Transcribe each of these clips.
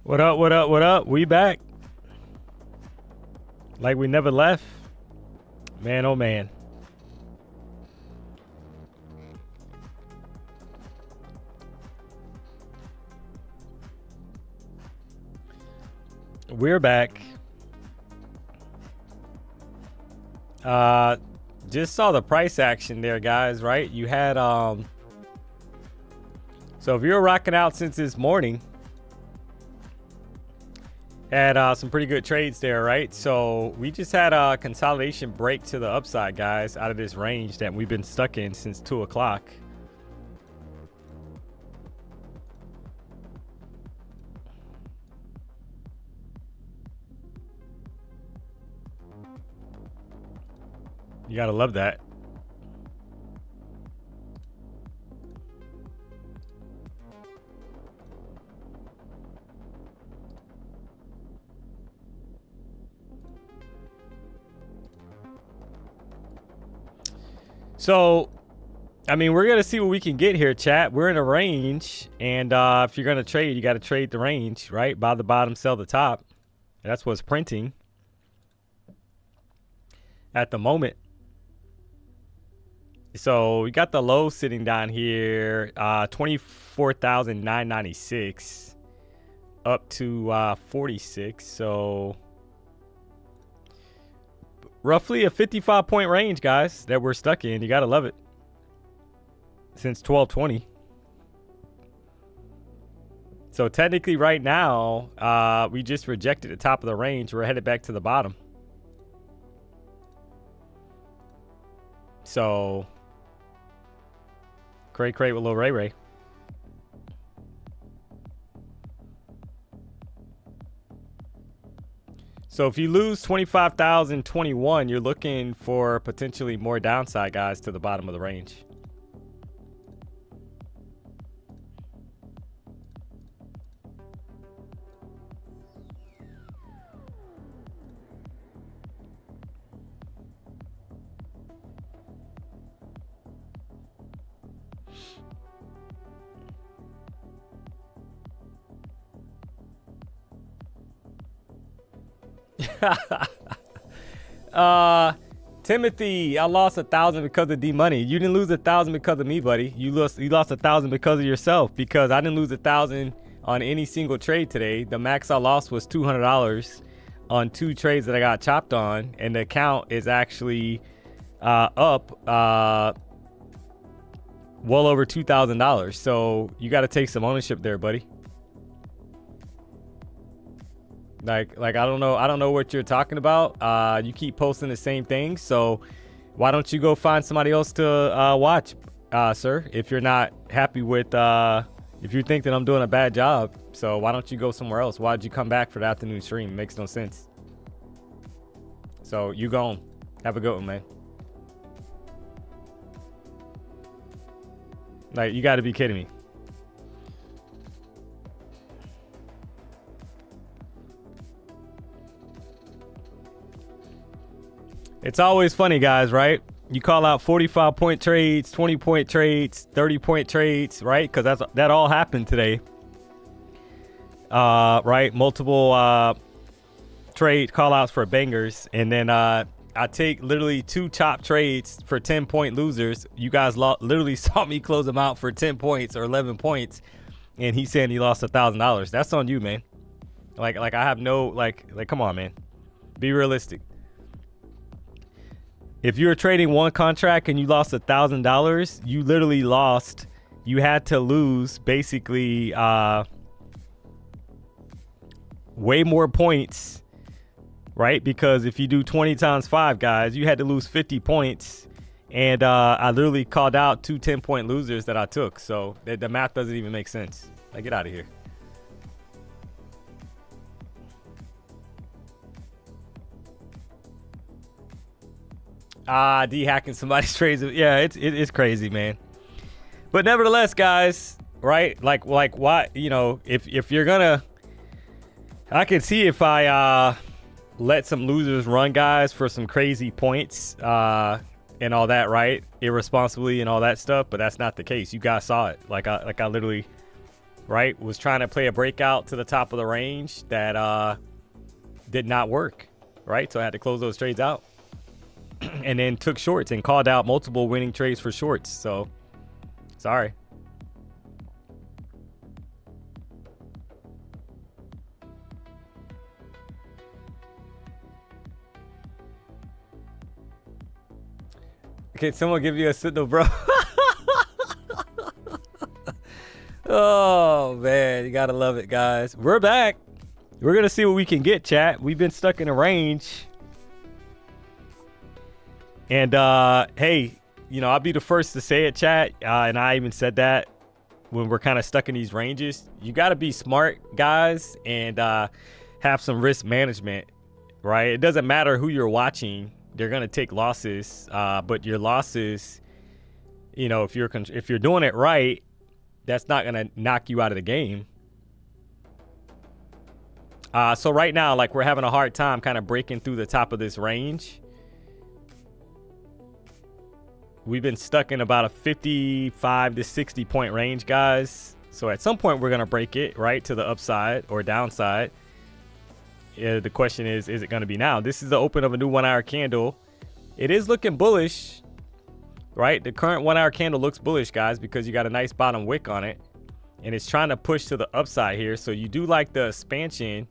What up, what up, what up? We back. Like we never left. Man, oh man. We're back. Just saw the price action there, guys, right? You had, so if you're rocking out since this morning, had some pretty good trades there, right? So we just had a consolidation break to the upside, guys, out of this range that we've been stuck in since 2 o'clock. You gotta love that. So, I mean, we're going to see what we can get here, chat. We're in a range, and if you're going to trade, you got to trade the range, right? Buy the bottom, sell the top. That's what's printing at the moment. So, we got the low sitting down here, 24,996 up to 46. So, roughly a 55-point range, guys, that we're stuck in. You got to love it. Since 1220. So technically right now, we just rejected the top of the range. We're headed back to the bottom. So, crate with Lil Ray Ray. So if you lose 25,021, you're looking for potentially more downside, guys, to the bottom of the range. Timothy, I lost 1,000 because of DMONEY. You didn't lose 1,000 because of me, buddy. You lost 1,000 because of yourself, because I didn't lose 1,000 on any single trade today. The max I lost was $200 on 2 trades that I got chopped on, and the account is actually up well over $2,000. So you got to take some ownership there, buddy. Like I don't know what you're talking about. You keep posting the same thing, so why don't you go find somebody else to watch, sir? If you're not happy with, if you think that I'm doing a bad job, so why don't you go somewhere else? Why'd you come back for the afternoon stream? It makes no sense. So you go on. Have a good one, man. Like, you got to be kidding me. It's always funny, guys, right? You call out 45-point trades, 20-point trades, 30-point trades, right? Because that all happened today. Right? Multiple trade call-outs for bangers. And then I take literally 2 chop trades for 10-point losers. You guys literally saw me close them out for 10 points or 11 points. And he's saying he lost $1,000. That's on you, man. Like I have no, like, come on, man. Be realistic. If you were trading one contract and you lost $1,000, you literally lost. You had to lose basically way more points, right? Because if you do 20 times 5, guys, you had to lose 50 points. And I literally called out 2 10-point losers that I took. So the math doesn't even make sense. Like, get out of here. D hacking somebody's trades. Yeah, it's crazy, man. But nevertheless, guys, right? Like why, you know, if you're gonna, I can see if I let some losers run, guys, for some crazy points and all that, right? Irresponsibly and all that stuff, but that's not the case. You guys saw it. Like I literally right? Was trying to play a breakout to the top of the range that did not work, right? So I had to close those trades out and then took shorts and called out multiple winning trades for shorts. So sorry. Can someone give you a signal, bro? Oh, man. You got to love it, guys. We're back. We're going to see what we can get, chat. We've been stuck in a range. And, hey, you know, I'll be the first to say it, chat. And I even said that when we're kind of stuck in these ranges. You got to be smart, guys, and have some risk management, right? It doesn't matter who you're watching. They're going to take losses, but your losses, you know, if you're doing it right, that's not going to knock you out of the game. So right now, like, we're having a hard time kind of breaking through the top of this range. We've been stuck in about a 55 to 60 point range, guys. So at some point, we're going to break it, right, to the upside or downside. The question is it going to be now? This is the open of a new 1 hour candle. It is looking bullish, right? The current 1 hour candle looks bullish, guys, because you got a nice bottom wick on it. And it's trying to push to the upside here. So you do like the expansion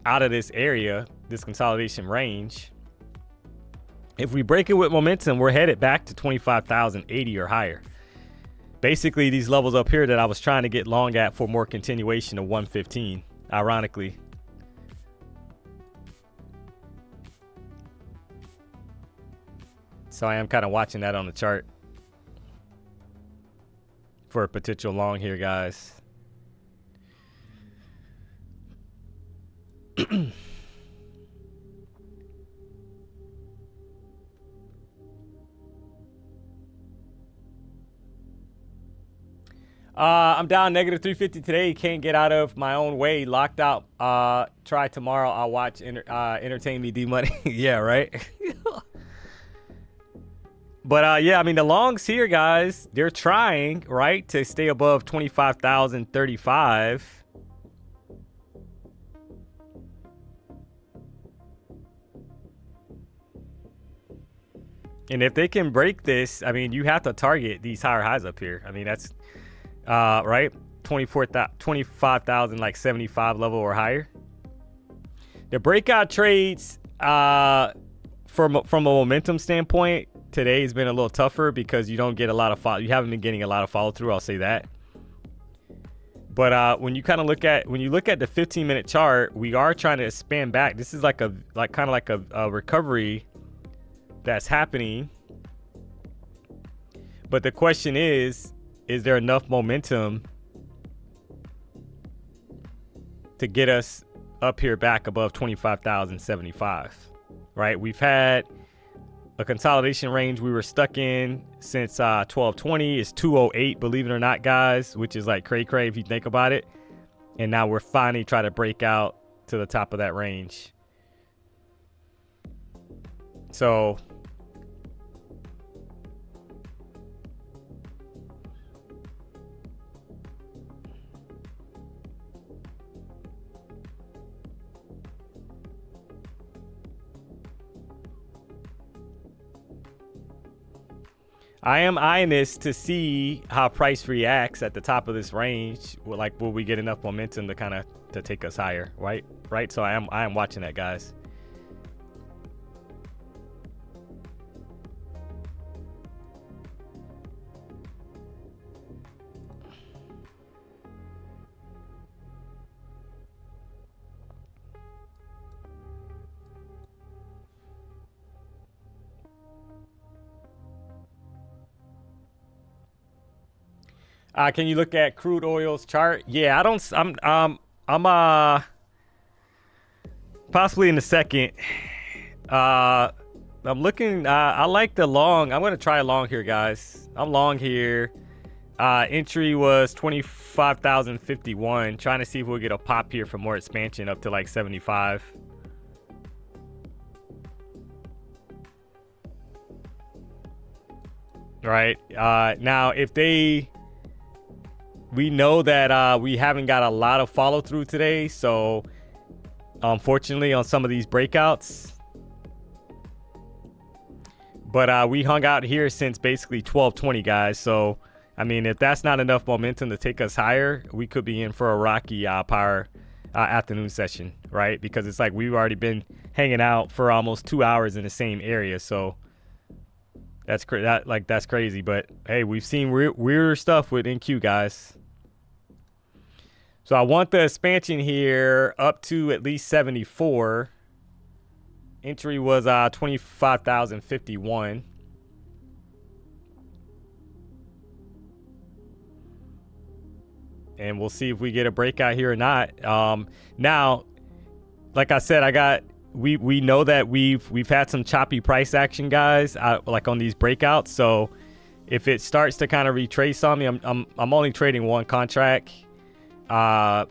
out of this area, this consolidation range. If we break it with momentum, we're headed back to 25,080 or higher. Basically, these levels up here that I was trying to get long at for more continuation of 115. Ironically. So I am kind of watching that on the chart for a potential long here, guys. I'm down negative 350 today. Can't get out of my own way. Locked out. Try tomorrow. I'll watch Entertain Me DMONEY. Yeah, right? But yeah, I mean, the longs here, guys, they're trying, right, to stay above 25,035. And if they can break this, I mean, you have to target these higher highs up here. I mean, that's right, 25,000 like 75 level or higher. The breakout trades from a momentum standpoint today has been a little tougher because you don't get a lot of you haven't been getting a lot of follow through. I'll say that. But when you kind of look at the 15-minute chart, we are trying to expand back. This is kind of like a recovery that's happening. But the question is there enough momentum to get us up here back above 25,075, right? We've had a consolidation range we were stuck in since 1220. It's 208, believe it or not, guys, which is like cray if you think about it. And now we're finally trying to break out to the top of that range. So I am eyeing this to see how price reacts at the top of this range. Like, will we get enough momentum to kind of to take us higher, right? So I am watching that, guys. Can you look at crude oil's chart? Yeah, I'm possibly in a second. I'm looking, I like the long. I'm going to try a long here, guys. I'm long here. Entry was 25,051. Trying to see if we'll get a pop here for more expansion up to like 75. Right. Now, if they we know that we haven't got a lot of follow through today. So unfortunately on some of these breakouts, but we hung out here since basically 12:20, guys. So I mean, if that's not enough momentum to take us higher, we could be in for a rocky power afternoon session, right? Because it's like we've already been hanging out for almost 2 hours in the same area. So that's that's crazy. But hey, we've seen weirder stuff with NQ, guys. So I want the expansion here up to at least 74. Entry was 25,051. And we'll see if we get a breakout here or not. Now, like I said, we know that we've had some choppy price action, guys, like on these breakouts. So if it starts to kind of retrace on me, I'm only trading one contract. I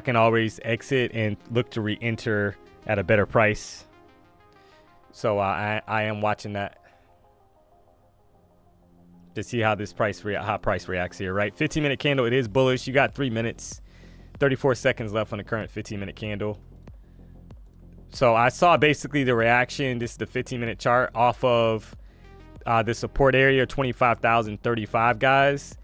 can always exit and look to re-enter at a better price. So I am watching that to see how this price reacts here, right? 15-minute candle, it is bullish. You got 3 minutes, 34 seconds left on the current 15-minute candle. So I saw basically the reaction. This is the 15-minute chart off of the support area, 25,035, guys,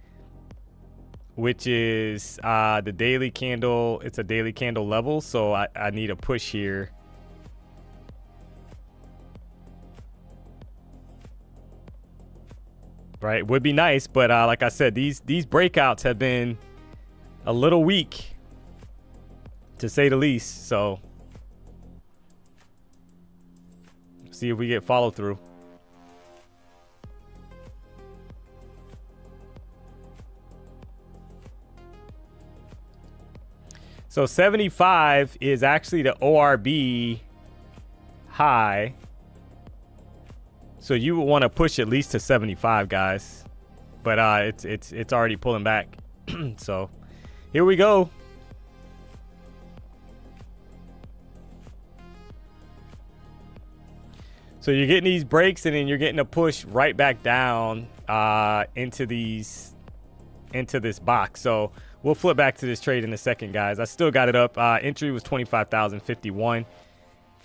which is the daily candle. It's a daily candle level, so I need a push here. Right, would be nice, but like I said, these breakouts have been a little weak, to say the least. So see if we get follow through. So 75 is actually the ORB high. So you would want to push at least to 75, guys. But it's already pulling back. So here we go. So you're getting these breaks, and then you're getting a push right back down into this box. So we'll flip back to this trade in a second, guys. I still got it up. Entry was 25,051.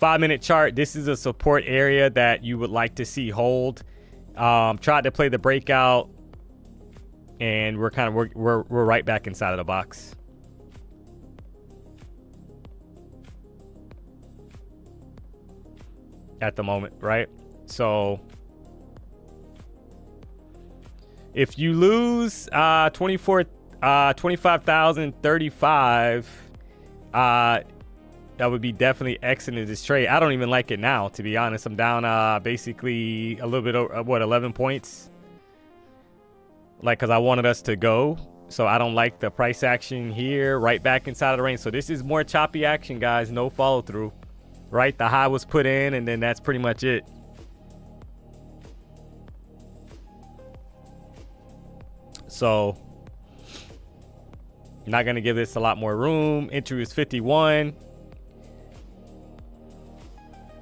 5-minute chart. This is a support area that you would like to see hold. Tried to play the breakout, and we're right back inside of the box. At the moment, right? So if you lose 25,035, that would be definitely exiting this trade. I don't even like it now, to be honest. I'm down basically a little bit over, 11 points. Like, because I wanted us to go. So I don't like the price action here, right back inside of the range. So this is more choppy action, guys. No follow through, right? The high was put in, and then that's pretty much it. So I'm not going to give this a lot more room. Entry is 51.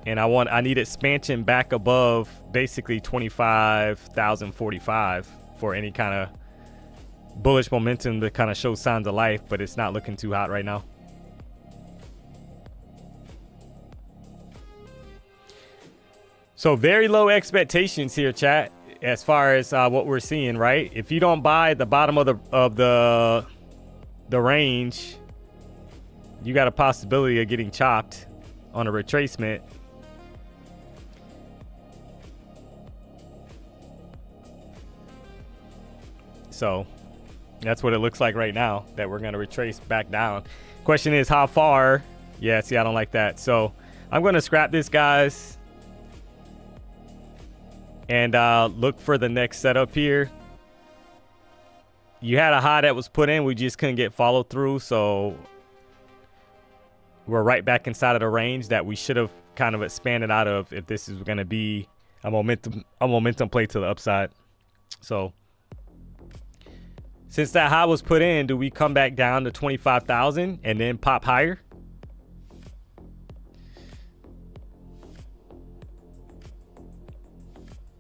And I need expansion back above basically 25,045 for any kind of bullish momentum to kind of show signs of life, but it's not looking too hot right now. So very low expectations here, chat, as far as what we're seeing, right? If you don't buy at the bottom of the range, you got a possibility of getting chopped on a retracement. So that's what it looks like right now, that we're going to retrace back down. Question is how far? Yeah, see, I don't like that. So I'm going to scrap this, guys, and look for the next setup here. You had a high that was put in. We just couldn't get follow through. So we're right back inside of the range that we should have kind of expanded out of if this is going to be a momentum play to the upside. So since that high was put in, do we come back down to 25,000 and then pop higher?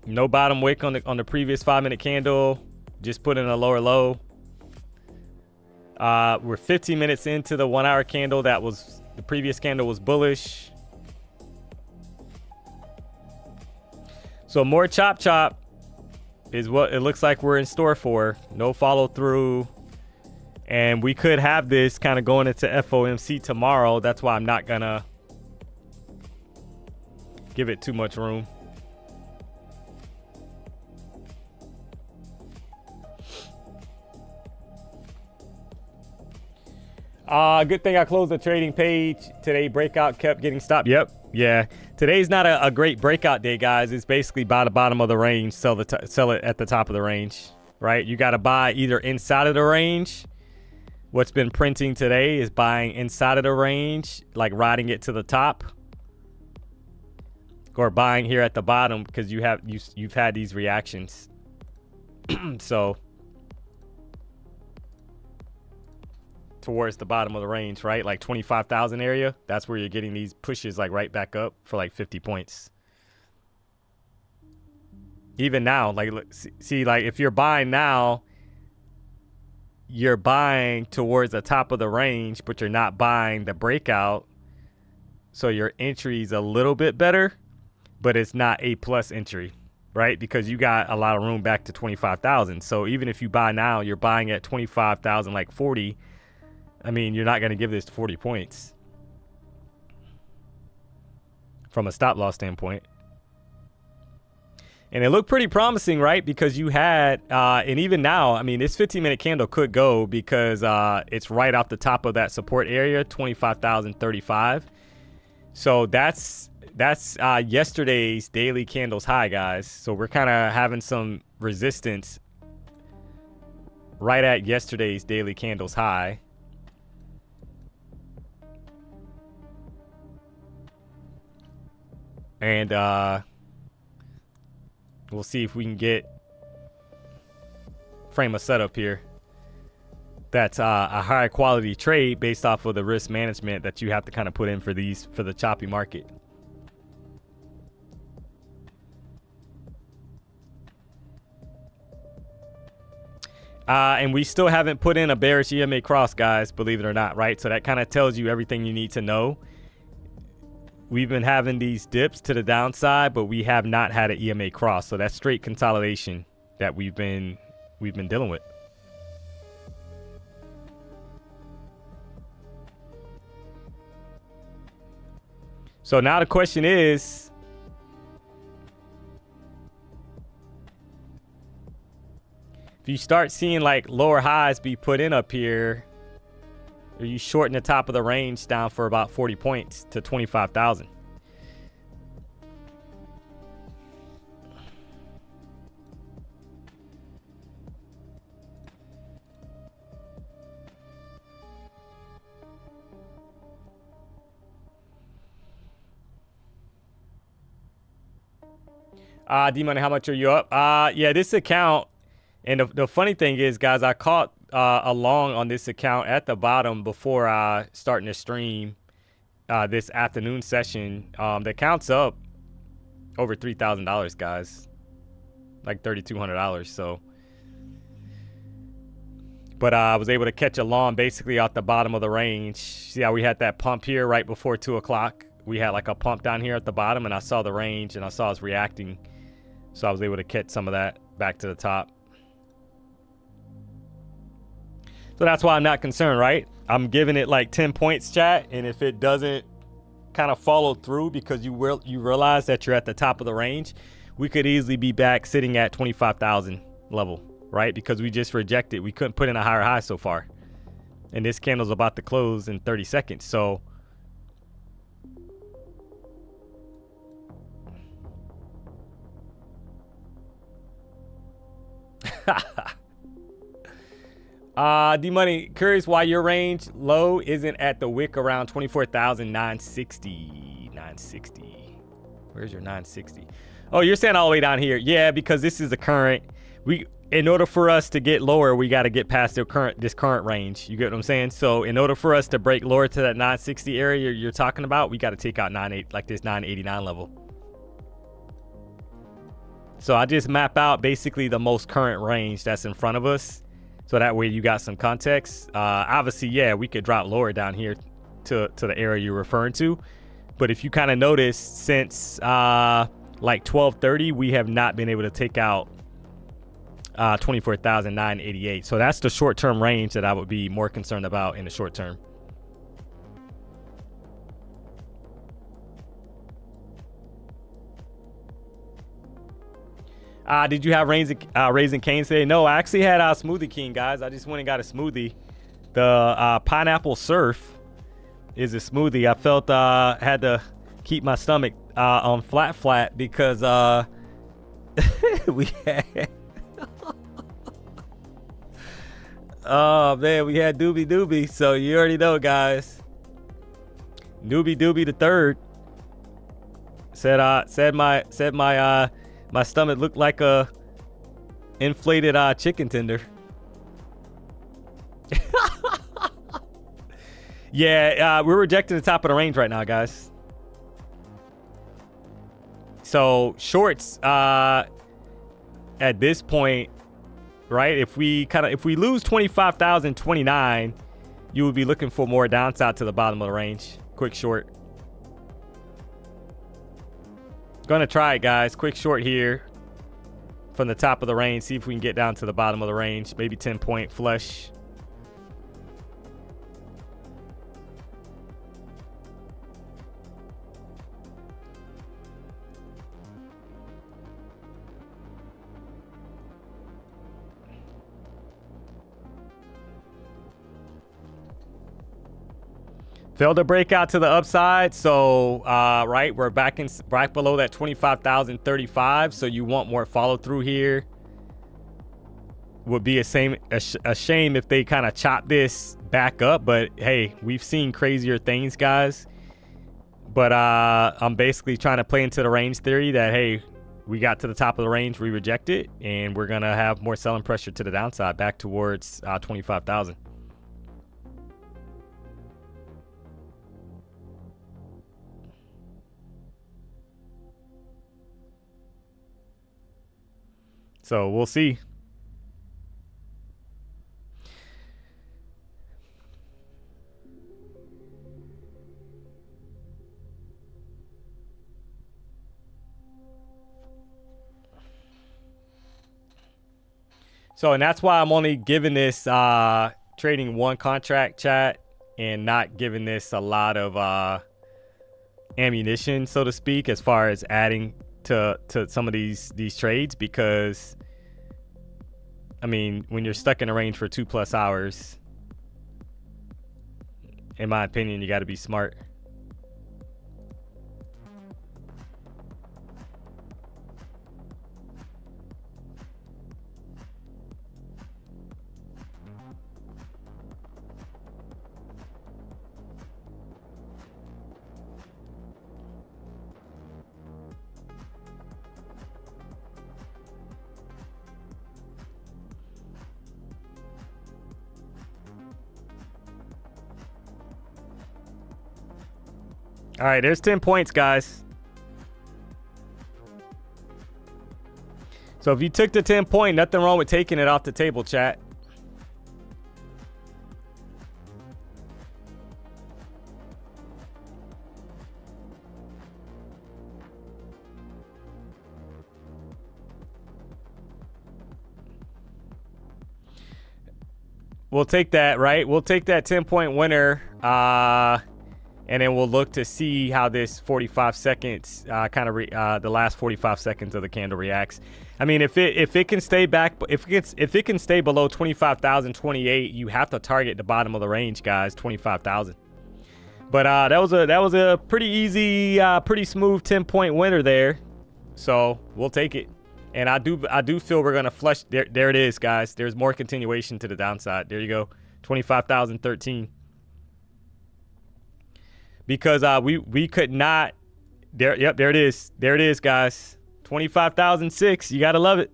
No bottom wick on the previous 5-minute candle. Just put in a lower low. We're 15 minutes into the 1 hour candle. That was the previous candle was bullish. So more chop is what it looks like we're in store for. No follow through. And we could have this kind of going into FOMC tomorrow. That's why I'm not gonna give it too much room. Good thing I closed the trading page today. Breakout kept getting stopped. Yep. Yeah. Today's not a great breakout day, guys. It's basically by the bottom of the range. Sell it at the top of the range, right? You got to buy either inside of the range. What's been printing today is buying inside of the range, like riding it to the top, or buying here at the bottom because you've had these reactions. So towards the bottom of the range, right? Like 25,000 area. That's where you're getting these pushes like right back up for like 50 points. Even now, like see, like if you're buying now, you're buying towards the top of the range, but you're not buying the breakout. So your entry is a little bit better, but it's not A+ entry, right? Because you got a lot of room back to 25,000. So even if you buy now, you're buying at 25,000, like 40. I mean, you're not going to give this 40 points from a stop loss standpoint. And it looked pretty promising, right? Because you had, and even now, I mean, this 15-minute candle could go because it's right off the top of that support area, 25,035. So that's yesterday's daily candles high, guys. So we're kind of having some resistance right at yesterday's daily candles high. And we'll see if we can get frame a setup here that's a higher quality trade based off of the risk management that you have to kind of put in for the choppy market. And we still haven't put in a bearish EMA cross, guys, believe it or not, right? So that kind of tells you everything you need to know. We've been having these dips to the downside, but we have not had an EMA cross. So that's straight consolidation that we've been dealing with. So now the question is, if you start seeing like lower highs be put in up here, are you shorting the top of the range down for about 40 points to 25,000? DMONEY, how much are you up? Yeah, this account, and the funny thing is, guys, I caught a long on this account at the bottom before starting to stream this afternoon session. The account's up over $3,000, guys, like $3,200. So, but I was able to catch a long basically out the bottom of the range. See how we had that pump here right before 2 o'clock? We had like a pump down here at the bottom, and I saw the range and I saw us reacting. So I was able to catch some of that back to the top. So that's why I'm not concerned, right? I'm giving it like 10 points, chat. And if it doesn't kind of follow through because you realize that you're at the top of the range, we could easily be back sitting at 25,000 level, right? Because we just rejected. We couldn't put in a higher high so far. And this candle's about to close in 30 seconds. So DMONEY, curious why your range low isn't at the wick around 24,960. 960. Where's your 960? Oh, you're saying all the way down here. Yeah, because this is the current. In order for us to get lower, we got to get past this current range. You get what I'm saying? So in order for us to break lower to that 960 area you're talking about, we got to take out this 989 level. So I just map out basically the most current range that's in front of us. So that way you got some context. Obviously, yeah, we could drop lower down here to the area you're referring to. But if you kind of notice, since like 12:30, we have not been able to take out 24,988. So that's the short-term range that I would be more concerned about in the short term. Did you have Raising Cane's today? No, I actually had a Smoothie King, guys. I just went and got a smoothie. The Pineapple Surf is a smoothie. I felt had to keep my stomach on flat because we had oh man, we had Doobie. So you already know, guys. Doobie the third said my stomach looked like a inflated chicken tender. Yeah, we're rejecting the top of the range right now, guys. So shorts at this point, right? If we lose 25,029, you would be looking for more downside to the bottom of the range. Quick short. Gonna try it, guys. Quick short here from the top of the range. See if we can get down to the bottom of the range. Maybe 10-point flush. Failed to break out to the upside, so right, we're back below that 25,035. So you want more follow through here. Would be a shame if they kind of chop this back up, but hey, we've seen crazier things, guys. But I'm basically trying to play into the range theory that hey, we got to the top of the range, we reject it, and we're gonna have more selling pressure to the downside back towards 25,000. So we'll see. So, and that's why I'm only giving this trading one contract, chat, and not giving this a lot of ammunition, so to speak, as far as adding to some of these trades, because I mean, when you're stuck in a range for 2+ hours, in my opinion, you got to be smart. All right, there's 10 points, guys. So if you took the 10 point, nothing wrong with taking it off the table, chat. We'll take that, right? We'll take that 10-point winner. And then we'll look to see how this 45 seconds, the last 45 seconds of the candle reacts. I mean, if it can stay back, if it can stay below 25,028, you have to target the bottom of the range, guys, 25,000. But that was a pretty easy, pretty smooth 10-point winner there. So we'll take it. And I do feel we're gonna flush. There it is, guys. There's more continuation to the downside. There you go, 25,013. Because we could not there. Yep, there it is. There it is, guys. 25,006. You gotta love it.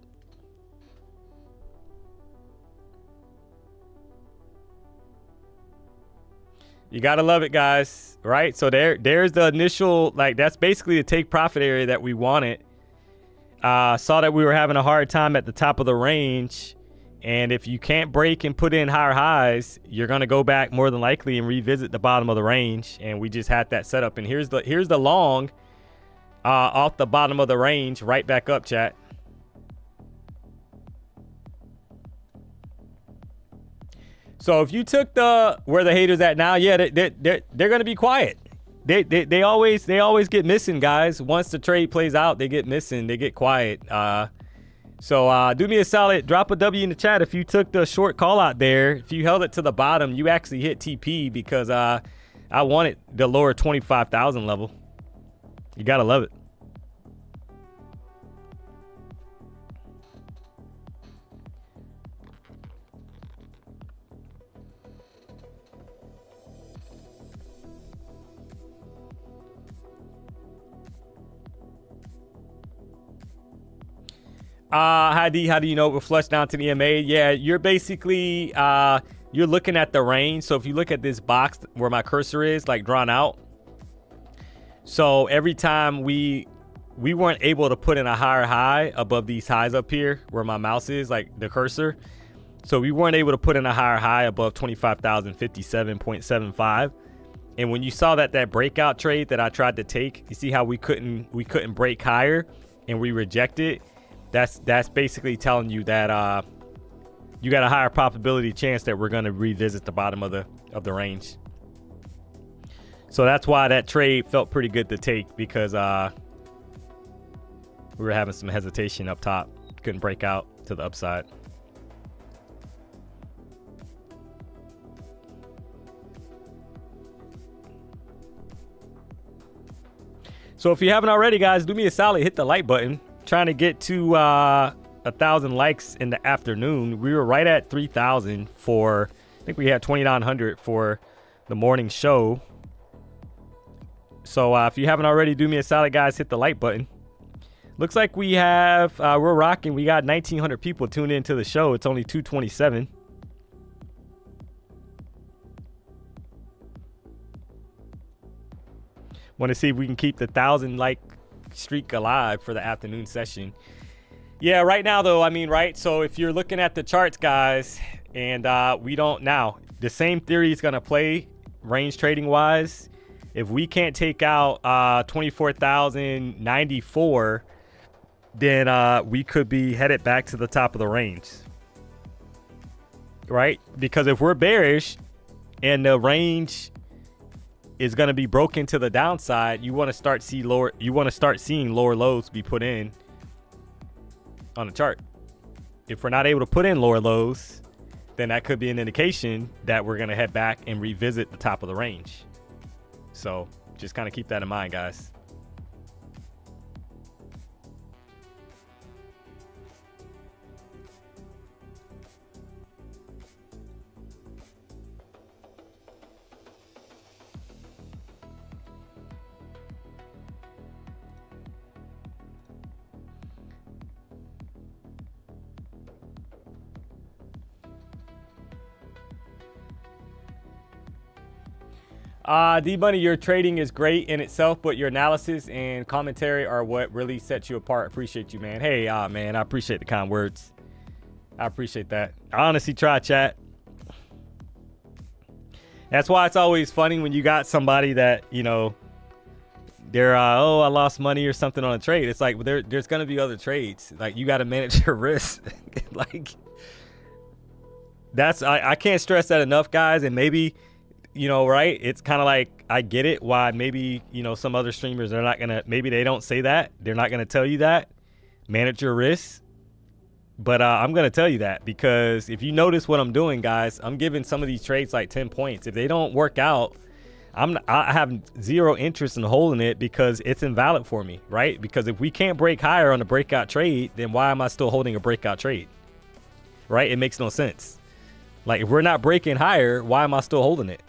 You gotta love it, guys. Right? So there's the initial, like, that's basically the take profit area that we wanted. Saw that we were having a hard time at the top of the range, And if you can't break and put in higher highs, you're going to go back more than likely and revisit the bottom of the range. And we just had that set up. And here's the long off the bottom of the range, right back up, chat. So if you took where the haters at now, yeah, they're going to be quiet. They always get missing, guys. Once the trade plays out, they get missing. They get quiet. So do me a solid, drop a W in the chat if you took the short call out there. If you held it to the bottom, you actually hit TP because I wanted the lower 25,000 level. You gotta love it. How do you know it will flush down to the EMA? Yeah, you're basically you're looking at the range. So if you look at this box where my cursor is, like drawn out, so every time we weren't able to put in a higher high above these highs up here where my mouse is, like the cursor, so we weren't able to put in a higher high above 25,057.75. And when you saw that breakout trade that I tried to take, you see how we couldn't break higher and we rejected. That's basically telling you that you got a higher probability chance that we're going to revisit the bottom of the range. So that's why that trade felt pretty good to take, because we were having some hesitation up top. Couldn't break out to the upside. So if you haven't already, guys, do me a solid, hit the like button. Trying to get to 1,000 likes in the afternoon. We were right at 3,000 for, I think we had 2,900 for the morning show. So if you haven't already, do me a solid, guys, hit the like button. Looks like we have, we're rocking. We got 1,900 people tuned into the show. It's only 2:27. Want to see if we can keep the 1,000 like streak alive for the afternoon session. Yeah, right now though, I mean, right? So if you're looking at the charts, guys, and we don't now, the same theory is going to play range trading wise. If we can't take out 24,094, then we could be headed back to the top of the range, right? Because if we're bearish and the range is going to be broken to the downside, you want to start seeing lower lows be put in on the chart. If we're not able to put in lower lows, then that could be an indication that we're going to head back and revisit the top of the range. So just kind of keep that in mind, guys. D-Money, your trading is great in itself, but your analysis and commentary are what really sets you apart. Appreciate you, man. Hey, man, I appreciate the kind words. I appreciate that. I honestly try, chat. That's why it's always funny when you got somebody that, you know, they're, oh, I lost money or something on a trade. It's like, well, there's going to be other trades. Like, you got to manage your risk. Like, that's, I can't stress that enough, guys. And maybe, you know, right, it's kind of like, I get it why maybe, you know, some other streamers, they're not gonna, maybe they don't say that, they're not gonna tell you that, manage your risks. But I'm gonna tell you that, because if you notice what I'm doing, guys, I'm giving some of these trades like 10 points. If they don't work out, I have zero interest in holding it, because it's invalid for me, right? Because if we can't break higher on a breakout trade, then why am I still holding a breakout trade, right? It makes no sense. Like, if we're not breaking higher, why am I still holding it?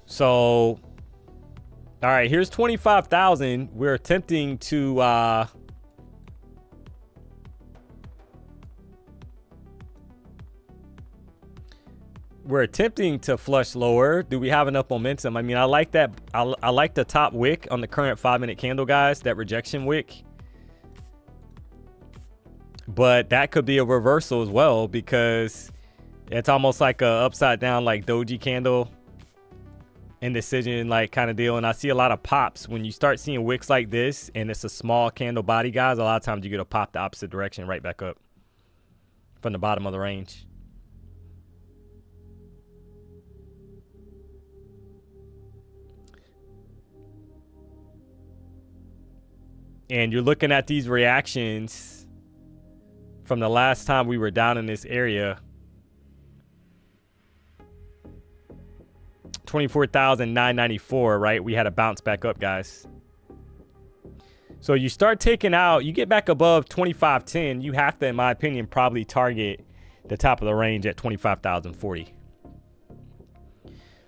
So, all right, here's 25,000. We're attempting to, flush lower. Do we have enough momentum? I mean, I like that. I like the top wick on the current 5-minute candle, guys, that rejection wick. but that could be a reversal as well, because it's almost like a upside down like doji candle indecision like kind of deal. And I see a lot of pops when you start seeing wicks like this and it's a small candle body, guys. A lot of times you get a pop the opposite direction right back up from the bottom of the range. And you're looking at these reactions from the last time we were down in this area. 24,994, right? We had to bounce back up, guys. So you start taking out, you get back above 2510, you have to, in my opinion, probably target the top of the range at 25,040.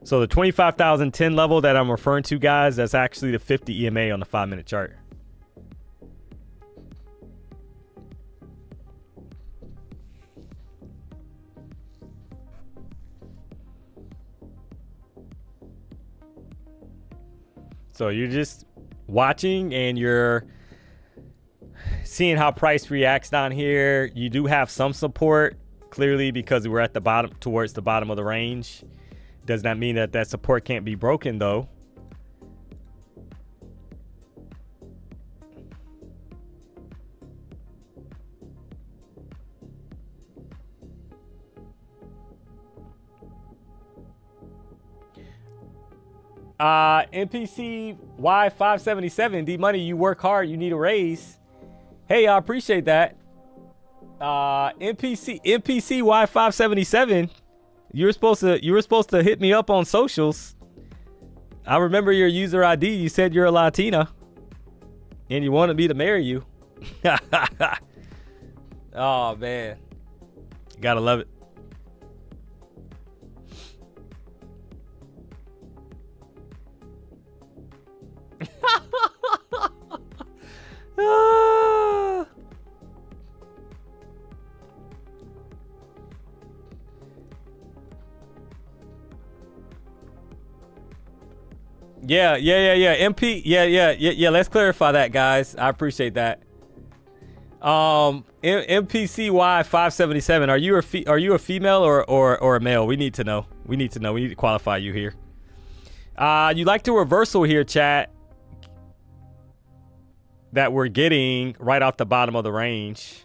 So the 25,010 level that I'm referring to, guys, that's actually the 50 EMA on the 5-minute chart. So you're just watching and you're seeing how price reacts down here. You do have some support, clearly, because we're at the bottom, towards the bottom of the range. Does not mean that that support can't be broken, though. NPC Y577, D-Money, you work hard, you need a raise. Hey, I appreciate that. NPC Y577, you were supposed to hit me up on socials. I remember your user ID. You said you're a Latina and you wanted me to marry you. Oh man, you gotta love it. Yeah. MP, yeah. Let's clarify that, guys. I appreciate that. MPCY 577. Are you a female or a male? We need to know. We need to qualify you here. You like the reversal here, chat, that we're getting right off the bottom of the range.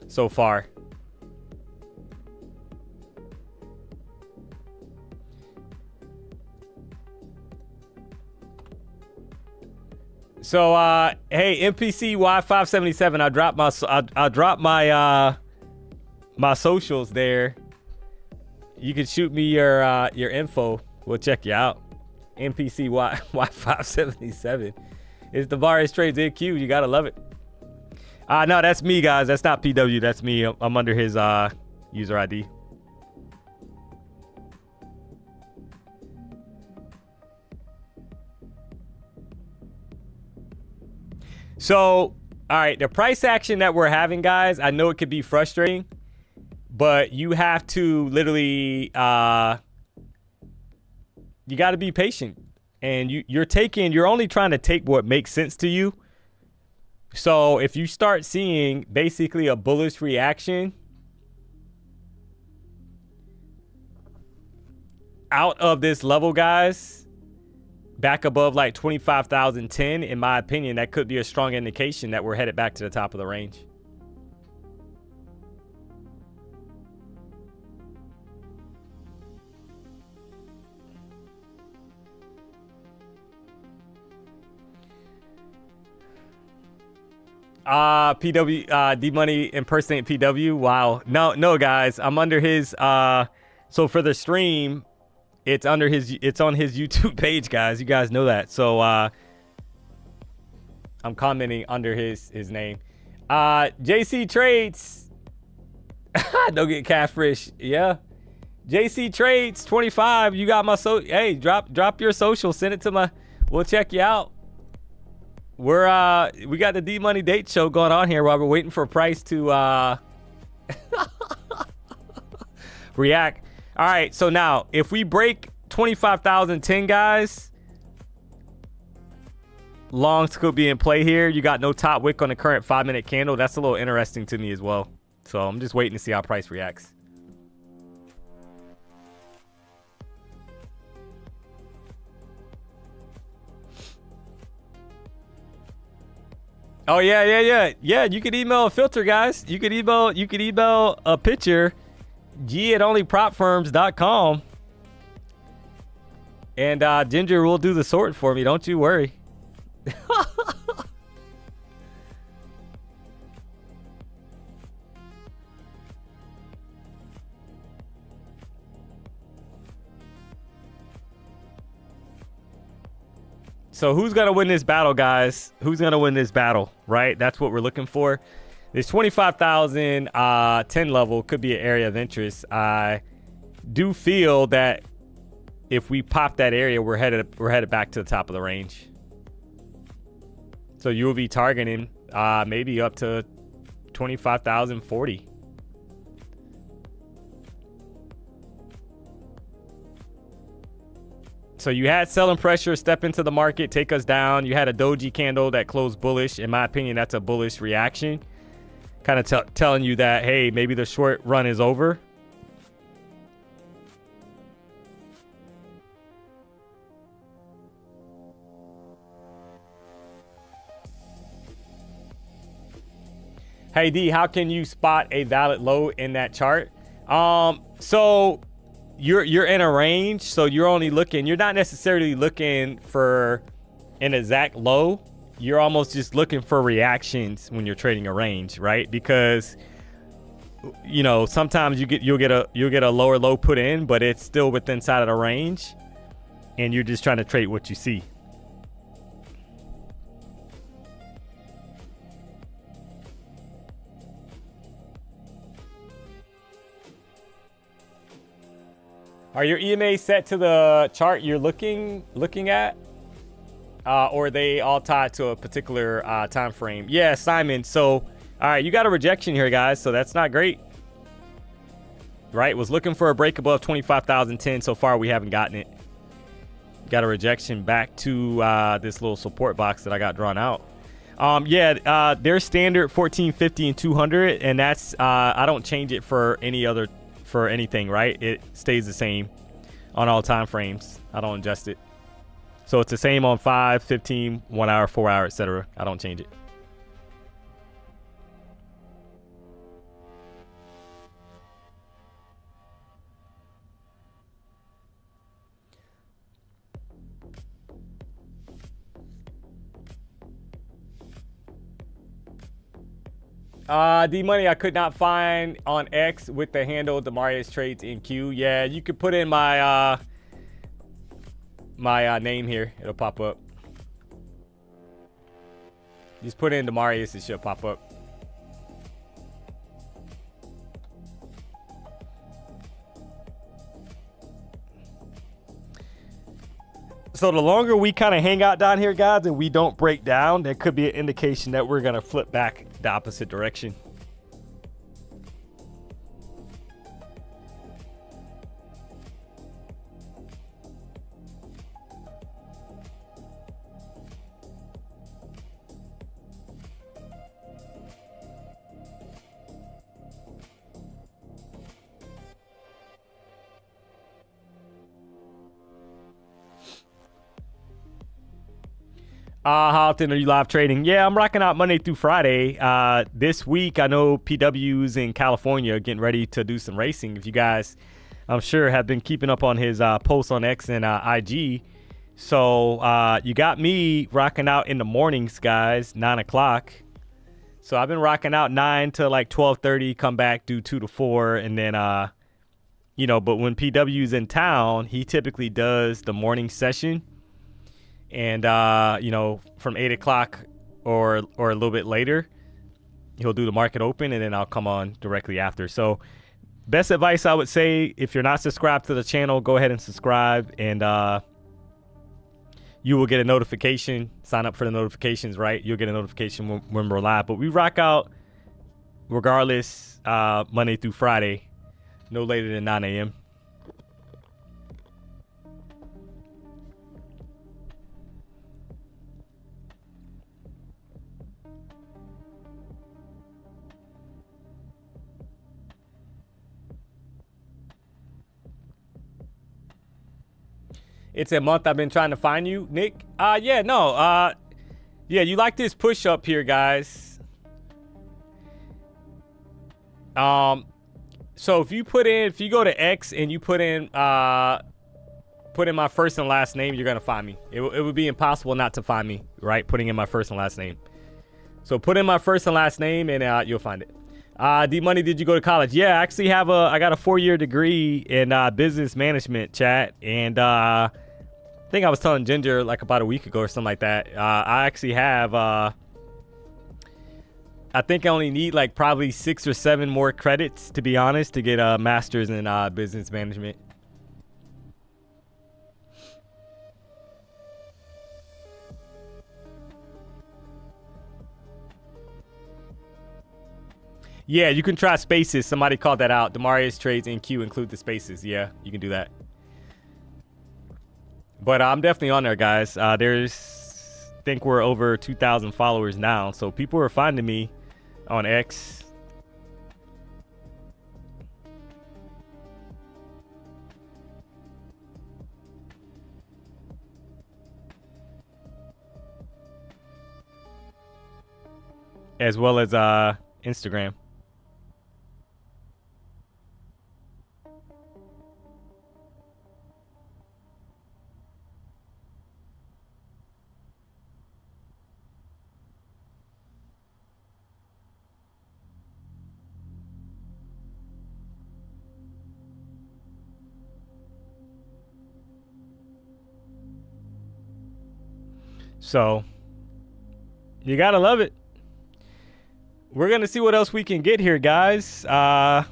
So far. So hey, MPC Y577, I dropped my socials there. You can shoot me your info. We'll check you out. MPC Y577. It's the Tavares Trades NQ. You gotta love it. No, that's me, guys. That's not PW. That's me. I'm under his user ID. So, all right, the price action that we're having, guys, I know it could be frustrating, but you have to literally, you got to be patient. And you're only trying to take what makes sense to you. So if you start seeing basically a bullish reaction out of this level, guys, back above like 25,010, in my opinion, that could be a strong indication that we're headed back to the top of the range. PW, D-Money impersonate PW. Wow. No, guys, I'm under his, so for the stream, it's on his YouTube page, guys. You guys know that. So, I'm commenting under his name. JC Trades. Don't get catfish. Yeah. JC Trades 25. You got my hey, drop your social. Send it to my, we'll check you out. We got the D-Money date show going on here while we're waiting for price to react. All right, so now if we break 25,010, guys, longs could be in play here. You got no top wick on the current 5-minute candle. That's a little interesting to me as well. So I'm just waiting to see how price reacts. Oh yeah. You could email a filter, guys. You could email a picture, g@onlypropfirms.com, and Ginger will do the sort for me. Don't you worry. So who's going to win this battle, guys? Who's going to win this battle, right? That's what we're looking for. This 25,000 10 level could be an area of interest. I do feel that if we pop that area, we're headed back to the top of the range. So you will be targeting maybe up to 25,040. So you had selling pressure step into the market, take us down. You had a doji candle that closed bullish. In my opinion, that's a bullish reaction. Kind of telling you that, hey, maybe the short run is over. Hey D, how can you spot a valid low in that chart? So you're in a range, so you're not necessarily looking for an exact low. You're almost just looking for reactions when you're trading a range, right? Because sometimes you'll get a lower low put in, but it's still within inside of the range, and you're just trying to trade what you see. Are your EMAs set to the chart you're looking at? Or are they all tied to a particular time frame? Yeah, Simon. So, all right, you got a rejection here, guys. So that's not great. Right? Was looking for a break above 25,010. So far, we haven't gotten it. Got a rejection back to this little support box that I got drawn out. Their standard 1450 and 200, and that's I don't change it for anything, right? It stays the same on all time frames. I don't adjust it. So it's the same on 5, 15, 1 hour, 4 hour, etc. I don't change it. D-Money I could not find on X with the handle Demarius Trades in Q. Yeah, you could put in my name here. It'll pop up. Just put in Demarius, it should pop up. So the longer we kind of hang out down here, guys, and we don't break down, there could be an indication that we're going to flip back the opposite direction. How often are you live trading? Yeah, I'm rocking out Monday through Friday. This week, I know PW's in California getting ready to do some racing. If you guys, I'm sure, have been keeping up on his posts on X and IG. So you got me rocking out in the mornings, guys, 9 o'clock. So I've been rocking out 9 to like 12:30, come back, do 2 to 4. And then, but when PW's in town, he typically does the morning session. And, from 8 o'clock or a little bit later, he'll do the market open, and then I'll come on directly after. So best advice I would say, if you're not subscribed to the channel, go ahead and subscribe, and you will get a notification. Sign up for the notifications, right? You'll get a notification when we're live. But we rock out regardless, Monday through Friday, no later than 9 a.m. It's a month I've been trying to find you, Nick. Yeah, no. Yeah, you like this push up here, guys. So if you go to X and you put in my first and last name, you're gonna find me. It would be impossible not to find me, right? Putting in my first and last name. So put in my first and last name and you'll find it. D-Money, did you go to college? Yeah, I actually I got a 4-year degree in business management, chat. And I think I was telling Ginger like about a week ago or something like that. I actually have, I think I only need like probably 6 or 7 more credits, to be honest, to get a master's in business management. Yeah, you can try spaces. Somebody called that out. Demarius trades in Q include the spaces. Yeah, you can do that. But I'm definitely on there, guys. I think we're over 2,000 followers now. So people are finding me on X. As well as Instagram. So you gotta love it. We're gonna see what else we can get here, guys. I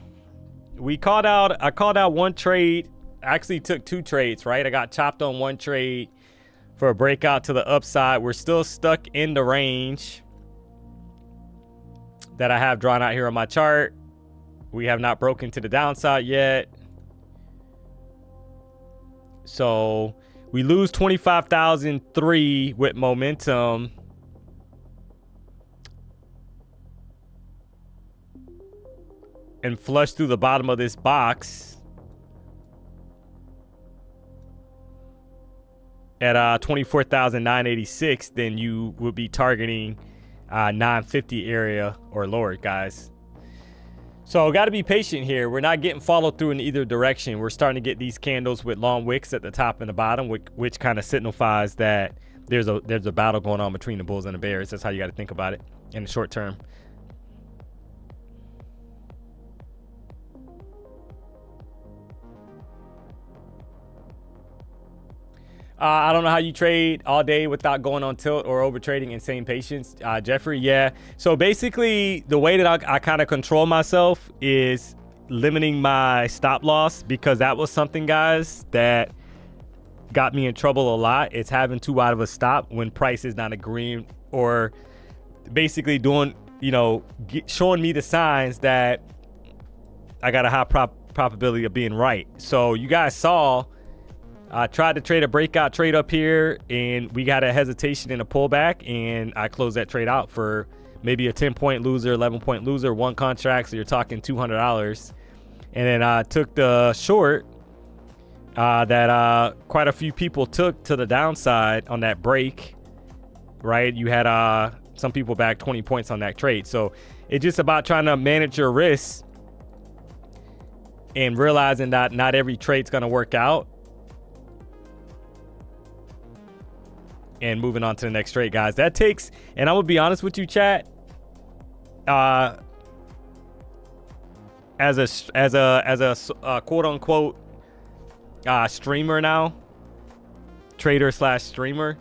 called out one trade. I actually took 2 trades, right? I got chopped on one trade for a breakout to the upside. We're still stuck in the range that I have drawn out here on my chart. We have not broken to the downside yet. So we lose 25,003 with momentum. And flush through the bottom of this box at 24,986, then you will be targeting 950 area or lower, guys. So got to be patient here. We're not getting followed through in either direction. We're starting to get these candles with long wicks at the top and the bottom, which kind of signifies that there's a battle going on between the bulls and the bears. That's how you got to think about it in the short term. I don't know how you trade all day without going on tilt or over trading insane patience. Jeffrey, yeah. So basically, the way that I kind of control myself is limiting my stop loss, because that was something, guys, that got me in trouble a lot. It's having too wide of a stop when price is not agreeing, or basically doing, showing me the signs that I got a high probability of being right. So you guys saw, I tried to trade a breakout trade up here, and we got a hesitation and a pullback, and I closed that trade out for maybe a 10-point loser, 11-point loser, one contract. So you're talking $200. And then I took the short that quite a few people took to the downside on that break, right? You had some people back 20 points on that trade. So it's just about trying to manage your risks and realizing that not every trade's going to work out. And moving on to the next trade, guys. That takes, and I'm gonna be honest with you, chat. As a quote unquote streamer now, trader / streamer.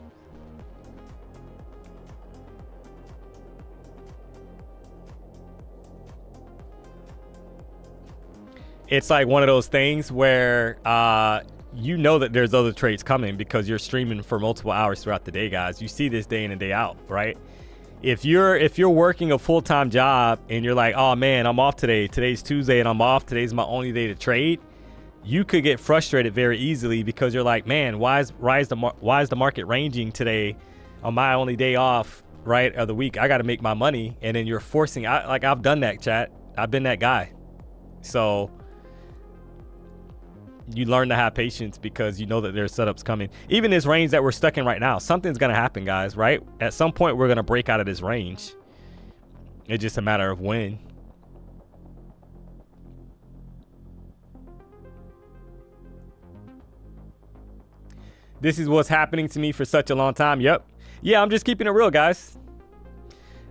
It's like one of those things where you know that there's other trades coming because you're streaming for multiple hours throughout the day, guys. You see this day in and day out, right? If you're working a full-time job and you're like, oh man, I'm off today. Today's Tuesday and I'm off. Today's my only day to trade. You could get frustrated very easily because you're like, man, why is the market ranging today on my only day off, right, of the week? I got to make my money. And then you're forcing, I've done that, chat. I've been that guy. So you learn to have patience because you know that there's setups coming. Even this range that we're stuck in right now, something's going to happen, guys, right? At some point, we're going to break out of this range. It's just a matter of when. This is what's happening to me for such a long time. Yep. Yeah, I'm just keeping it real, guys.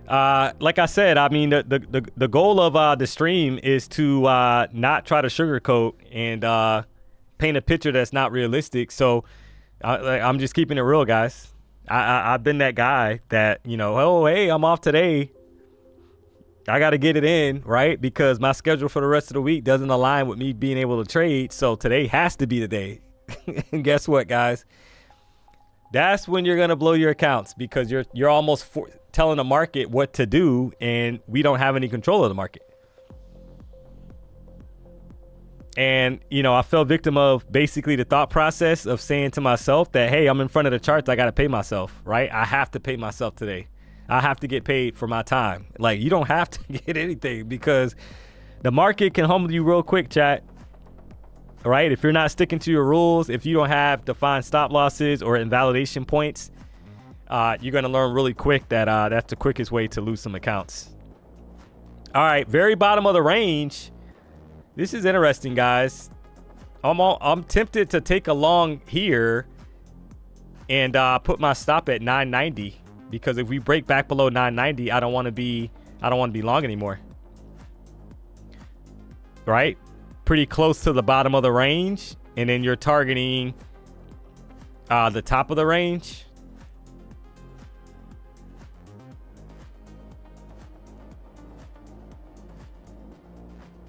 Like I said, I mean, the goal of the stream is to not try to sugarcoat and paint a picture that's not realistic. So I'm just keeping it real, guys. I've been that guy that, you know, oh, hey, I'm off today. I got to get it in, right? Because my schedule for the rest of the week doesn't align with me being able to trade. So today has to be the day. And guess what, guys? That's when you're going to blow your accounts because you're almost telling the market what to do, and we don't have any control of the market. And, you know, I fell victim of basically the thought process of saying to myself that, hey, I'm in front of the charts. I got to pay myself, right? I have to pay myself today. I have to get paid for my time. Like, you don't have to get anything because the market can humble you real quick, chat. Right? If you're not sticking to your rules, if you don't have defined stop losses or invalidation points, you're going to learn really quick that that's the quickest way to lose some accounts. All right, very bottom of the range. This is interesting, guys. I'm tempted to take a long here and put my stop at 990 because if we break back below 990, I don't want to be long anymore. Right? Pretty close to the bottom of the range, and then you're targeting the top of the range.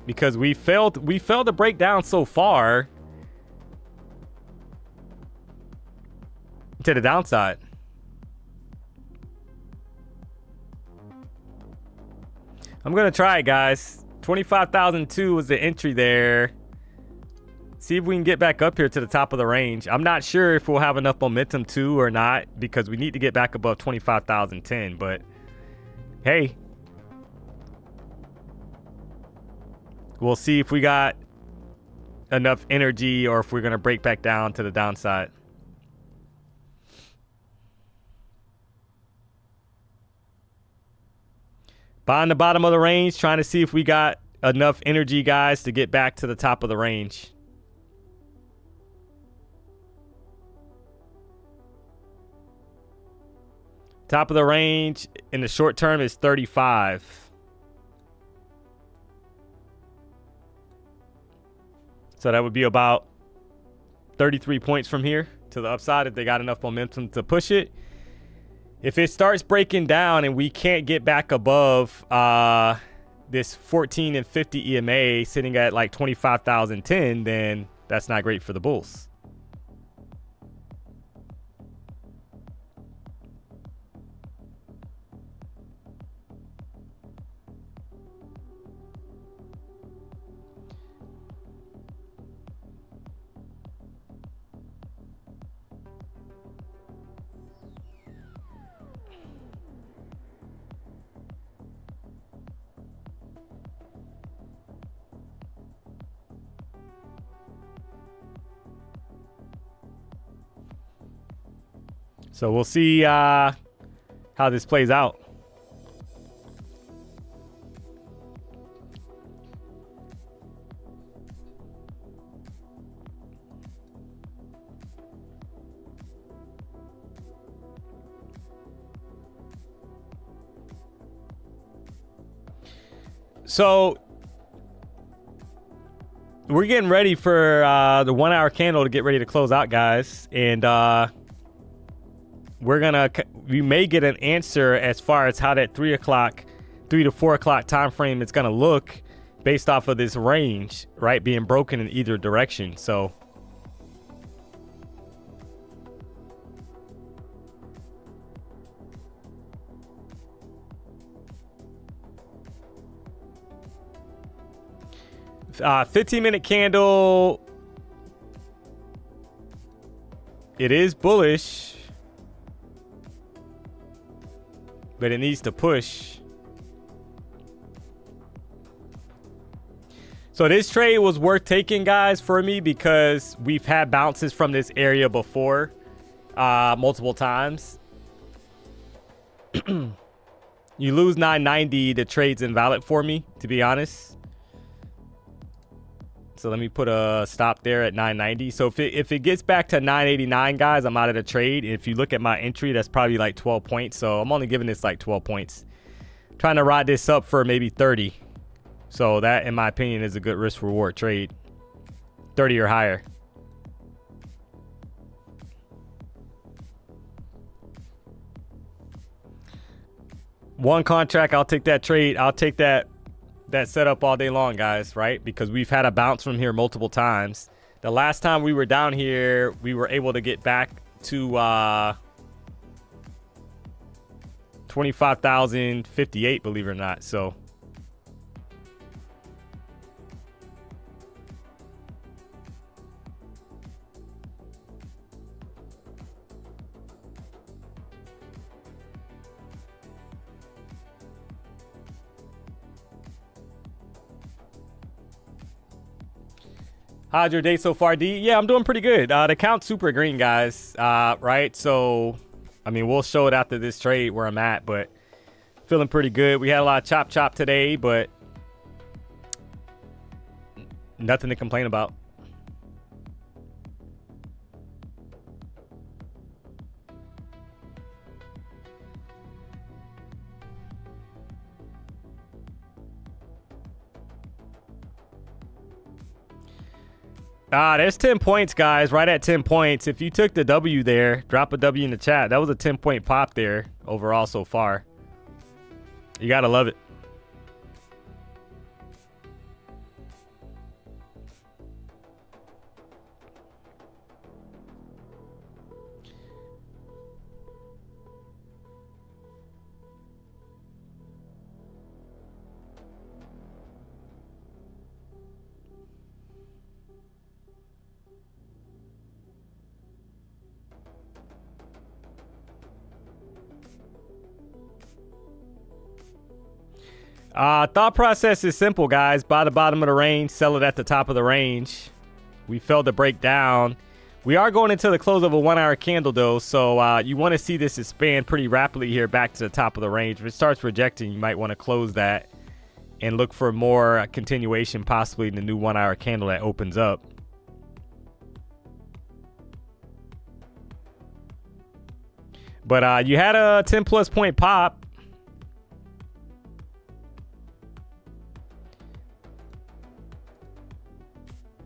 Because we failed to break down so far to the downside. I'm gonna try it, guys. 25,002 was the entry there. See if we can get back up here to the top of the range. I'm not sure if we'll have enough momentum to or not because we need to get back above 25,010. But hey, we'll see if we got enough energy or if we're going to break back down to the downside. Buying the bottom of the range, trying to see if we got enough energy, guys, to get back to the top of the range. Top of the range in the short term is 35. So that would be about 33 points from here to the upside if they got enough momentum to push it. If it starts breaking down and we can't get back above this 14 and 50 EMA sitting at like 25,010, then that's not great for the bulls. So we'll see how this plays out. So we're getting ready for the 1 hour candle to get ready to close out, guys. And we may get an answer as far as how that 3 to 4 o'clock time frame is going to look based off of this range, right, being broken in either direction. So uh, 15-minute candle, it is bullish, but it needs to push. So this trade was worth taking, guys, for me, because we've had bounces from this area before, multiple times. You lose 990, the trade's invalid for me, to be honest. So let me put a stop there at 990. So if it gets back to 989, guys, I'm out of the trade. If you look at my entry, that's probably like 12 points. So I'm only giving this like 12 points. Trying to ride this up for maybe 30. So that, in my opinion, is a good risk reward trade. 30 or higher. One contract, I'll take that trade. I'll take that setup all day long, guys, right? Because we've had a bounce from here multiple times. The last time we were down here, we were able to get back to 25,058, believe it or not. So how's your day so far, D? Yeah, I'm doing pretty good. The count's super green, guys. Right? So, I mean, we'll show it after this trade where I'm at, but feeling pretty good. We had a lot of chop today, but nothing to complain about. There's 10 points, guys. Right at 10 points. If you took the W there, drop a W in the chat. That was a 10-point pop there overall so far. You gotta love it. Thought process is simple, guys. Buy the bottom of the range, sell it at the top of the range. We failed to break down. We are going into the close of a 1-hour candle, though, so you want to see this expand pretty rapidly here back to the top of the range. If it starts rejecting, you might want to close that and look for more continuation, possibly in the new 1-hour candle that opens up. But you had a 10-plus point pop.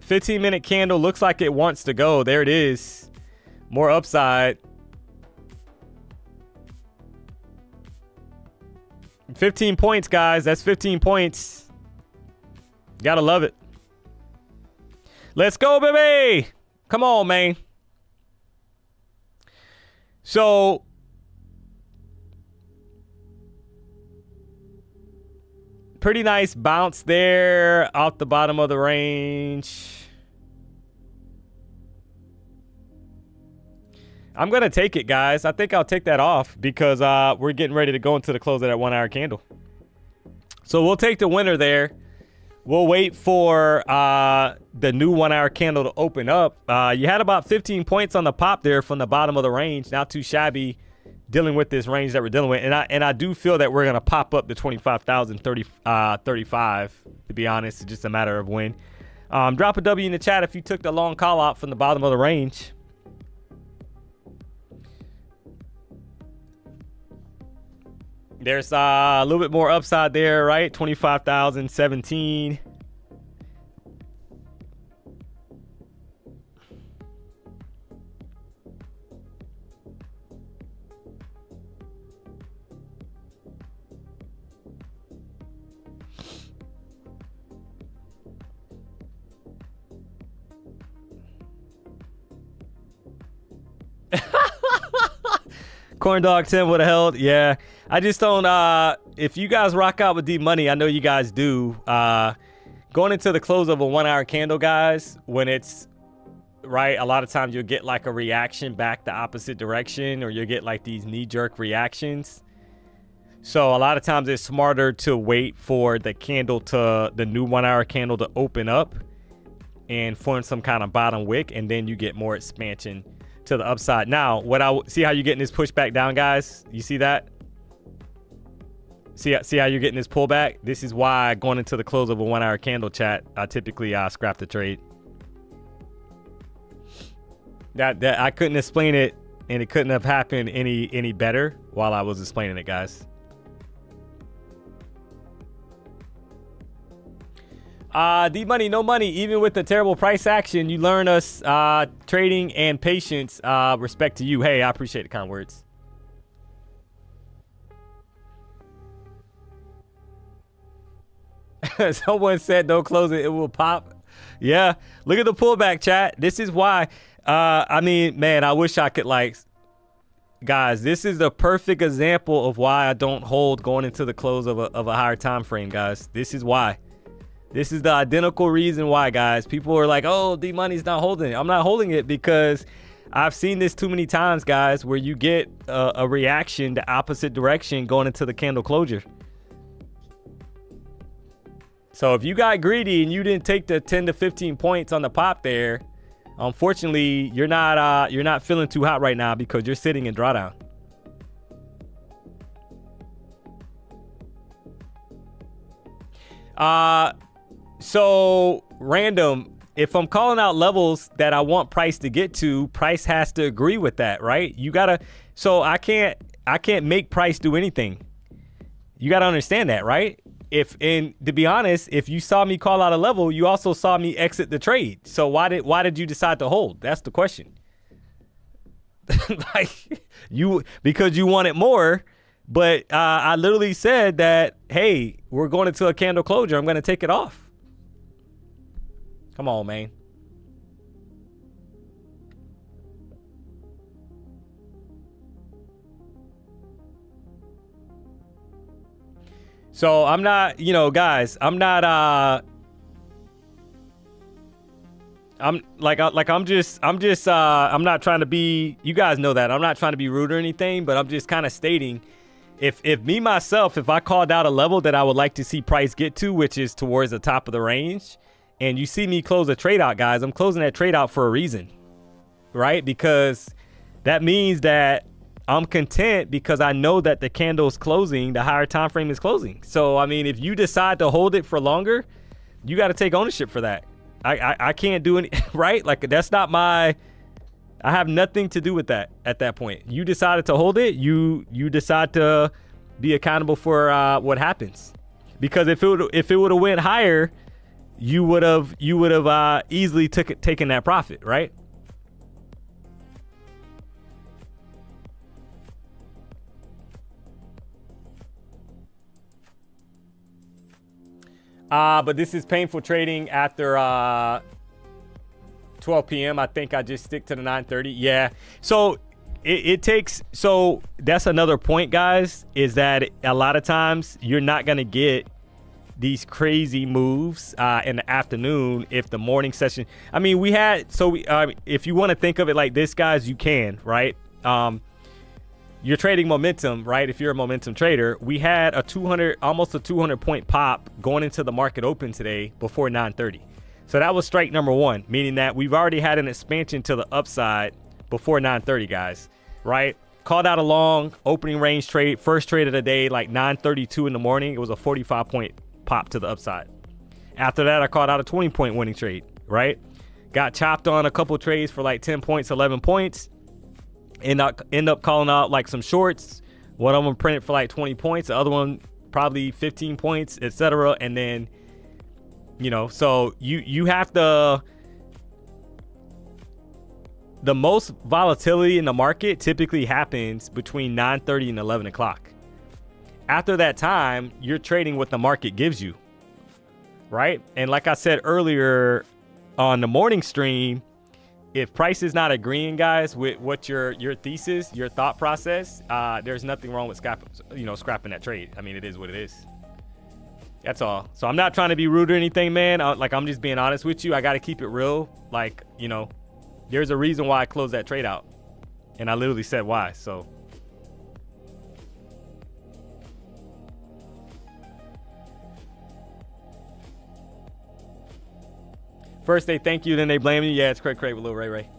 15-minute candle looks like it wants to go. There it is. More upside. 15 points, guys. That's 15 points. Gotta love it. Let's go, baby. Come on, man. So pretty nice bounce there off the bottom of the range. I'm going to take it, guys. I think I'll take that off because we're getting ready to go into the close of that 1-hour candle. So we'll take the winner there. We'll wait for the new 1-hour candle to open up. You had about 15 points on the pop there from the bottom of the range. Not too shabby dealing with this range that we're dealing with. And I do feel that we're going to pop up to 25,035, to be honest. It's just a matter of when. Drop a W in the chat if you took the long call out from the bottom of the range. There's a little bit more upside there, right? 25,017. Corn Dog 10 would have held. Yeah. I just don't, if you guys rock out with DMONEY, I know you guys do. Going into the close of a 1-hour candle, guys, when it's, right, a lot of times you'll get like a reaction back the opposite direction, or you'll get like these knee-jerk reactions. So a lot of times it's smarter to wait for the new 1 hour candle to open up and form some kind of bottom wick, and then you get more expansion to the upside. Now, see how you're getting this pushback down, guys? You see that? See how you're getting this pullback? This is why going into the close of a 1 hour candle, chat, I typically scrap the trade. That I couldn't explain it, and it couldn't have happened any better while I was explaining it, guys. D-Money, no money. Even with the terrible price action, you learn us trading and patience. Respect to you. Hey, I appreciate the kind words. Someone said don't close it, it will pop. Yeah, look at the pullback, chat. This is why. I mean, man, I wish I could, like, guys, this is the perfect example of why I don't hold going into the close of a higher time frame, guys. This is why. This is the identical reason why, guys. People are like, oh, D-Money's not holding it. I'm not holding it because I've seen this too many times, guys, where you get a reaction the opposite direction going into the candle closure. So if you got greedy and you didn't take the 10 to 15 points on the pop there, unfortunately, you're not feeling too hot right now because you're sitting in drawdown. So random, if I'm calling out levels that I want price to get to, price has to agree with that, right? You gotta, so I can't make price do anything. You gotta understand that, right? And to be honest, if you saw me call out a level, you also saw me exit the trade. So why did you decide to hold? That's the question. Like, because you wanted more, but I literally said that, hey, we're going into a candle closure. I'm going to take it off. Come on, man. So I'm not, guys, I'm not, I'm not trying to be, you guys know that I'm not trying to be rude or anything, but I'm just kind of stating, if I called out a level that I would like to see price get to, which is towards the top of the range, and you see me close a trade out, guys, I'm closing that trade out for a reason, right? Because that means that I'm content because I know that the candle is closing, the higher time frame is closing. So, I mean, if you decide to hold it for longer, you got to take ownership for that. I can't do any, right? Like, that's not I have nothing to do with that at that point. You decided to hold it. You decide to be accountable for what happens. Because if it would have went higher, you would have easily taken that profit, right? But this is painful trading after 12 p.m. I think I just stick to the 9:30. Yeah. So it takes. So that's another point, guys, is that a lot of times you're not going to get these crazy moves in the afternoon if the morning session. I mean, if you want to think of it like this, guys, you can, right? You're trading momentum, right? If you're a momentum trader, we had almost a 200 point pop going into the market open today before 9:30. So that was strike number one, meaning that we've already had an expansion to the upside before 9:30, guys, right? Called out a long opening range trade, first trade of the day, like 9:32 in the morning. It was a 45 point pop to the upside. After that, I called out a 20 point winning trade, right? Got chopped on a couple trades for like 10 points, 11 points. End up calling out like some shorts. One of them printed for like 20 points, the other one probably 15 points, etc. And then, so you have the most volatility in the market typically happens between 9:30 and 11 o'clock. After that time, you're trading what the market gives you, right? And like I said earlier on the morning stream, if price is not agreeing, guys, with what your thesis, your thought process, there's nothing wrong with scrapping that trade. I mean, it is what it is. That's all. So I'm not trying to be rude or anything, man. I'm just being honest with you. I got to keep it real. Like, there's a reason why I closed that trade out. And I literally said why. So First they thank you, then they blame you. Yeah, it's cray with Lil Ray Ray.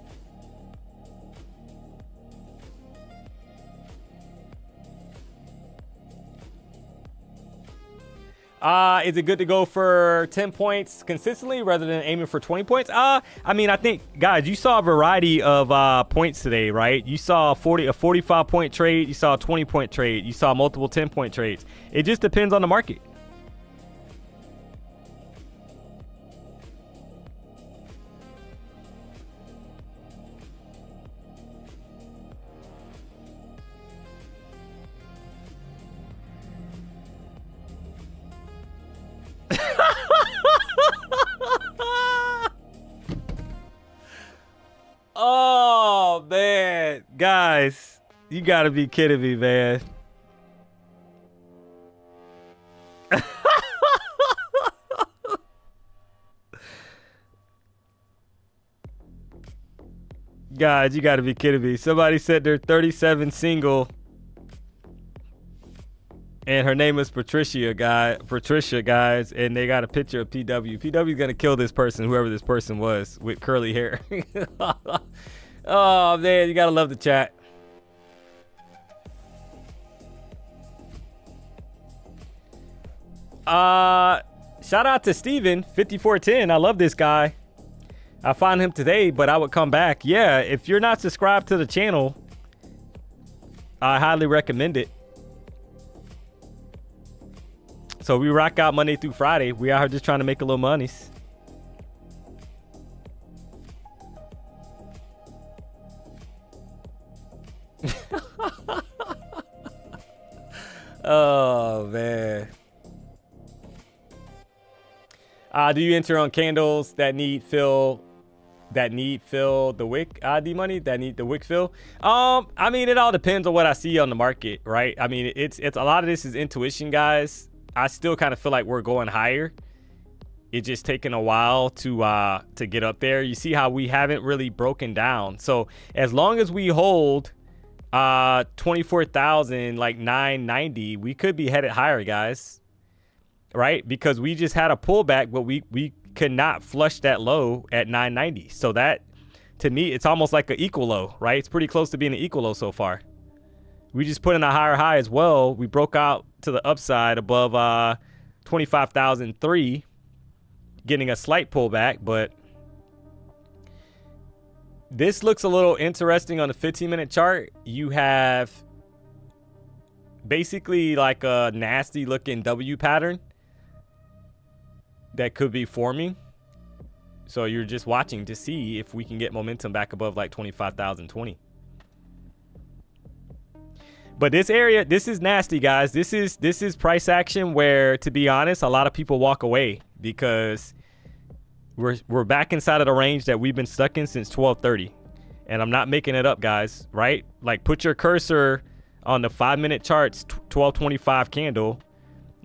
Is it good to go for 10 points consistently rather than aiming for 20 points? I mean, I think, guys, you saw a variety of points today, right? You saw a 45-point trade. You saw a 20-point trade. You saw multiple 10-point trades. It just depends on the market. Oh, man. Guys, you got to be kidding me, man. Guys, you got to be kidding me. Somebody said they're 37 single. And her name is Patricia, guys, and they got a picture of PW. PW's gonna kill this person, whoever this person was, with curly hair. Oh man, you gotta love the chat. Shout out to Steven 5410. I love this guy. I found him today, but I would come back. Yeah, if you're not subscribed to the channel, I highly recommend it. So we rock out Monday through Friday. We out here just trying to make a little monies. Oh man. Do you enter on candles that need fill the wick, DMONEY, that need the wick fill? I mean, it all depends on what I see on the market, right? I mean, it's a lot of this is intuition, guys. I still kind of feel like we're going higher. It's just taking a while to get up there. You see how we haven't really broken down. So as long as we hold 24,000 like 990, we could be headed higher, guys. Right? Because we just had a pullback, but we could not flush that low at 990. So that, to me, it's almost like an equal low, right? It's pretty close to being an equal low so far. We just put in a higher high as well. We broke out to the upside above 25,003, getting a slight pullback, but this looks a little interesting on the 15-minute chart. You have basically like a nasty looking W pattern that could be forming. So you're just watching to see if we can get momentum back above like 25,020. But this area, this is nasty, guys. This is price action where, to be honest, a lot of people walk away because we're back inside of the range that we've been stuck in since 12:30. And I'm not making it up, guys, right? Like, put your cursor on the 5-minute charts, 1225 candle,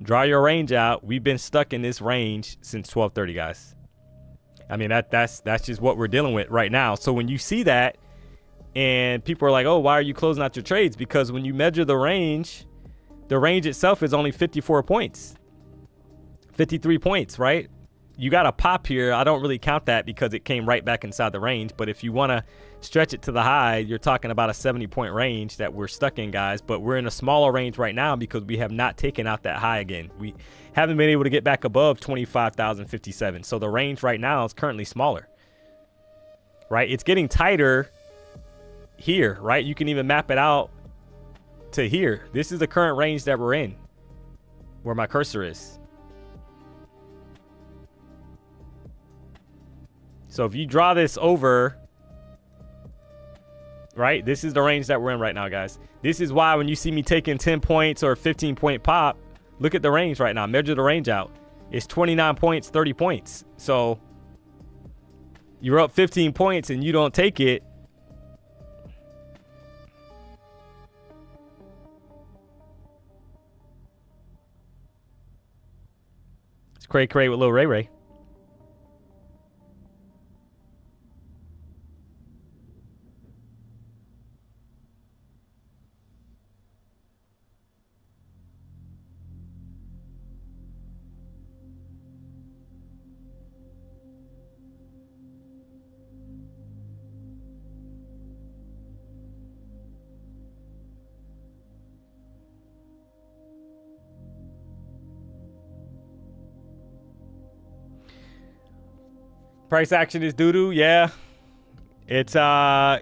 draw your range out. We've been stuck in this range since 12:30, guys. I mean, that's just what we're dealing with right now. So when you see that, and people are like, oh, why are you closing out your trades? Because when you measure the range itself is only 54 points, 53 points, right? You got a pop here. I don't really count that because it came right back inside the range. But if you want to stretch it to the high, you're talking about a 70-point range that we're stuck in, guys. But we're in a smaller range right now because we have not taken out that high again. We haven't been able to get back above 25,057. So the range right now is currently smaller, right? It's getting tighter here, right? You can even map it out to here. This is the current range that we're in, where my cursor is. So if you draw this over, right, this is the range that we're in right now, guys. This is why when you see me taking 10 points or 15-point pop, look at the range right now. Measure the range out. It's 29 points, 30 points. So you're up 15 points and you don't take it. It's cray with Lil Ray Ray. Price action is doo-doo. Yeah, it's I'm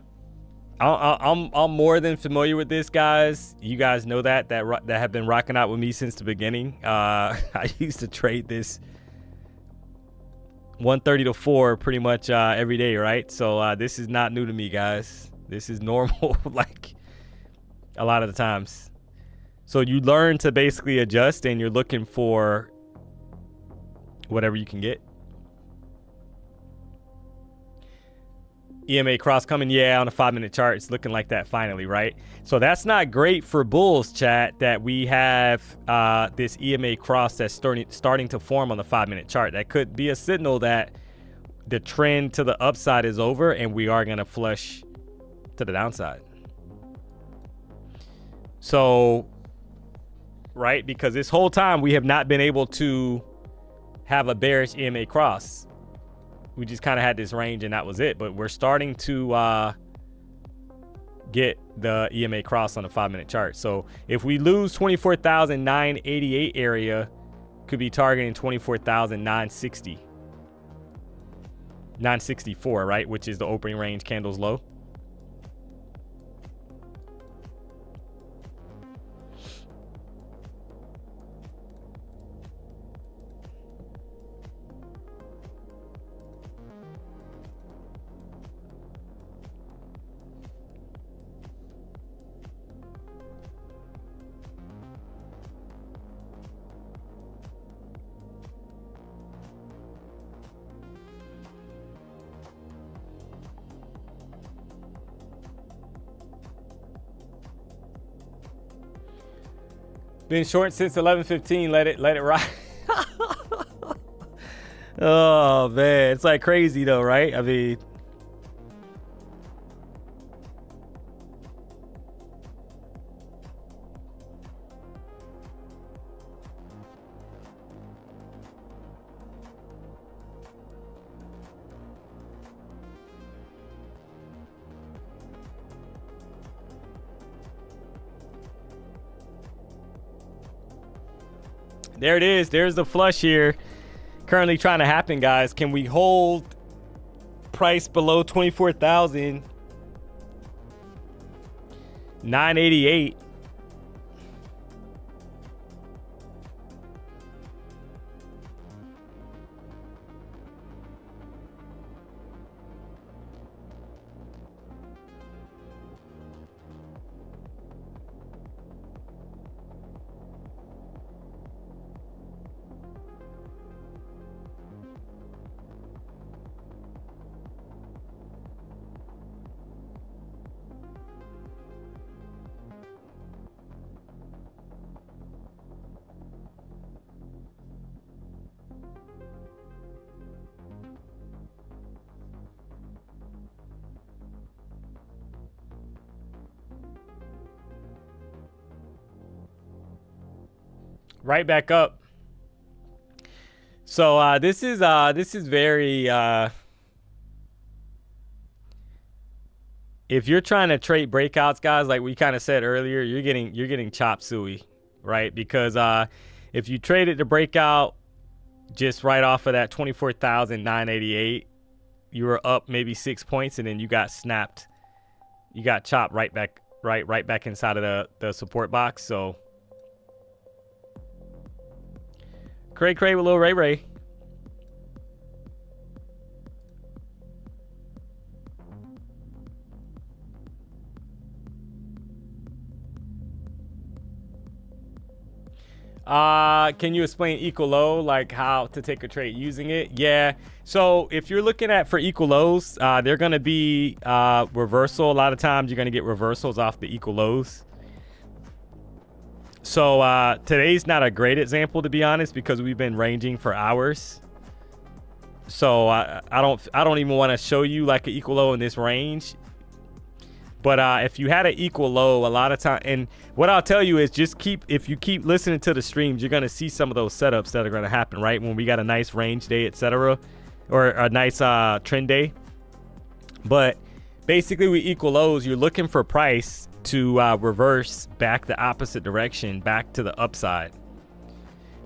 more than familiar with this, guys. You guys know that have been rocking out with me since the beginning. I used to trade this 130 to 4 pretty much every day, right? So this is not new to me, guys. This is normal, like a lot of the times. So you learn to basically adjust, and you're looking for whatever you can get. EMA cross coming, yeah, on a 5-minute chart. It's looking like that finally, right? So that's not great for bulls, chat, that we have this EMA cross that's starting to form on the 5-minute chart. That could be a signal that the trend to the upside is over, and we are going to flush to the downside. So, right, because this whole time we have not been able to have a bearish EMA cross. We just kind of had this range, and that was it. But we're starting to get the EMA cross on the 5-minute chart. So if we lose 24,988 area, could be targeting 24,960. 964, right? Which is the opening range candles low. Been short since 11:15. Let it ride. Oh man, it's like crazy though, right? I mean, there it is. There's the flush here. Currently trying to happen, guys. Can we hold price below 24,988? Right back up. So this is very if you're trying to trade breakouts, guys, like we kind of said earlier, you're getting chop suey, right? Because if you traded the breakout just right off of that 24,988, you were up maybe 6 points, and then you got snapped. You got chopped right back inside of the support box. So Cray with Lil Ray. Can you explain equal low, like how to take a trade using it? Yeah. So if you're looking at for equal lows, they're going to be reversal. A lot of times you're going to get reversals off the equal lows. So today's not a great example, to be honest, because we've been ranging for hours. So I don't even want to show you like an equal low in this range. But if you had an equal low, a lot of time, and what I'll tell you is just if you keep listening to the streams, you're going to see some of those setups that are going to happen, right? When we got a nice range day, etc., or a nice trend day. But basically with equal lows, you're looking for price to reverse back the opposite direction, back to the upside.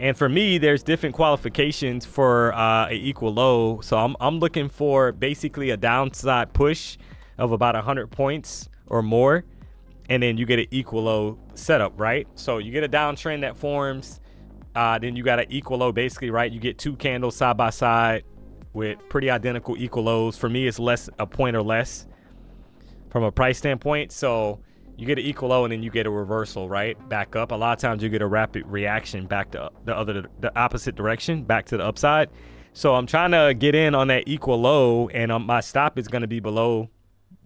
And for me, there's different qualifications for a equal low. So I'm looking for basically a downside push of about 100 points or more, and then you get an equal low setup, right? So you get a downtrend that forms, then you got an equal low basically, right? You get 2 candles side by side with pretty identical equal lows. For me, it's less, a point or less from a price standpoint. So you get an equal low and then you get a reversal, right? Back up. A lot of times you get a rapid reaction back to the opposite direction, back to the upside. So I'm trying to get in on that equal low, and my stop is going to be below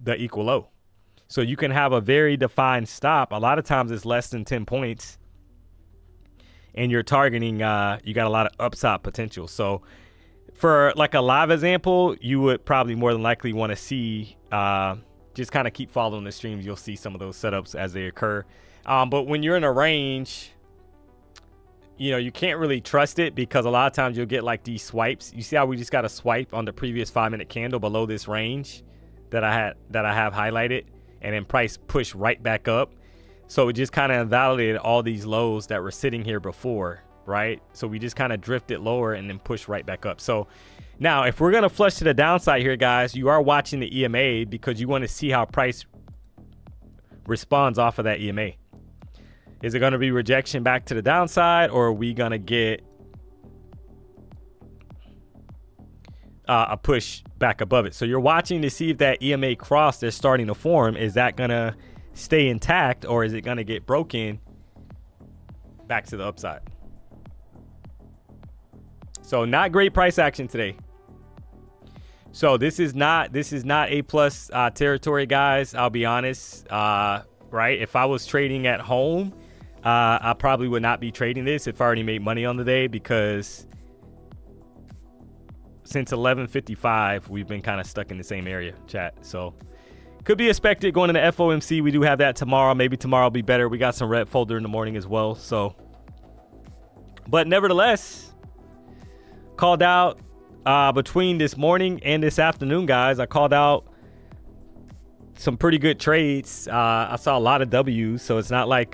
the equal low. So you can have a very defined stop. A lot of times it's less than 10 points, and you're targeting, you got a lot of upside potential. So for like a live example, you would probably more than likely want to see, just kind of keep following the streams. You'll see some of those setups as they occur. But when you're in a range, you know, you can't really trust it, because a lot of times you'll get like these swipes. You see how we just got a swipe on the previous 5-minute candle below this range that I have highlighted, and then price push right back up. So it just kind of invalidated all these lows that were sitting here before, right? So we just kind of drifted lower and then pushed right back up. So now if we're going to flush to the downside here, guys, you are watching the EMA because you want to see how price responds off of that EMA. Is it going to be rejection back to the downside, or are we going to get a push back above it? So you're watching to see if that EMA cross that's starting to form, is that going to stay intact, or is it going to get broken back to the upside? So not great price action today. So this is not A plus territory, guys. I'll be honest. Right? If I was trading at home, I probably would not be trading this if I already made money on the day, because since 11:55, we've been kind of stuck in the same area, chat. So could be expected going into FOMC. We do have that tomorrow. Maybe tomorrow will be better. We got some red folder in the morning as well. So, but nevertheless, called out between this morning and this afternoon, guys. I called out some pretty good trades. I saw a lot of W's, so it's not like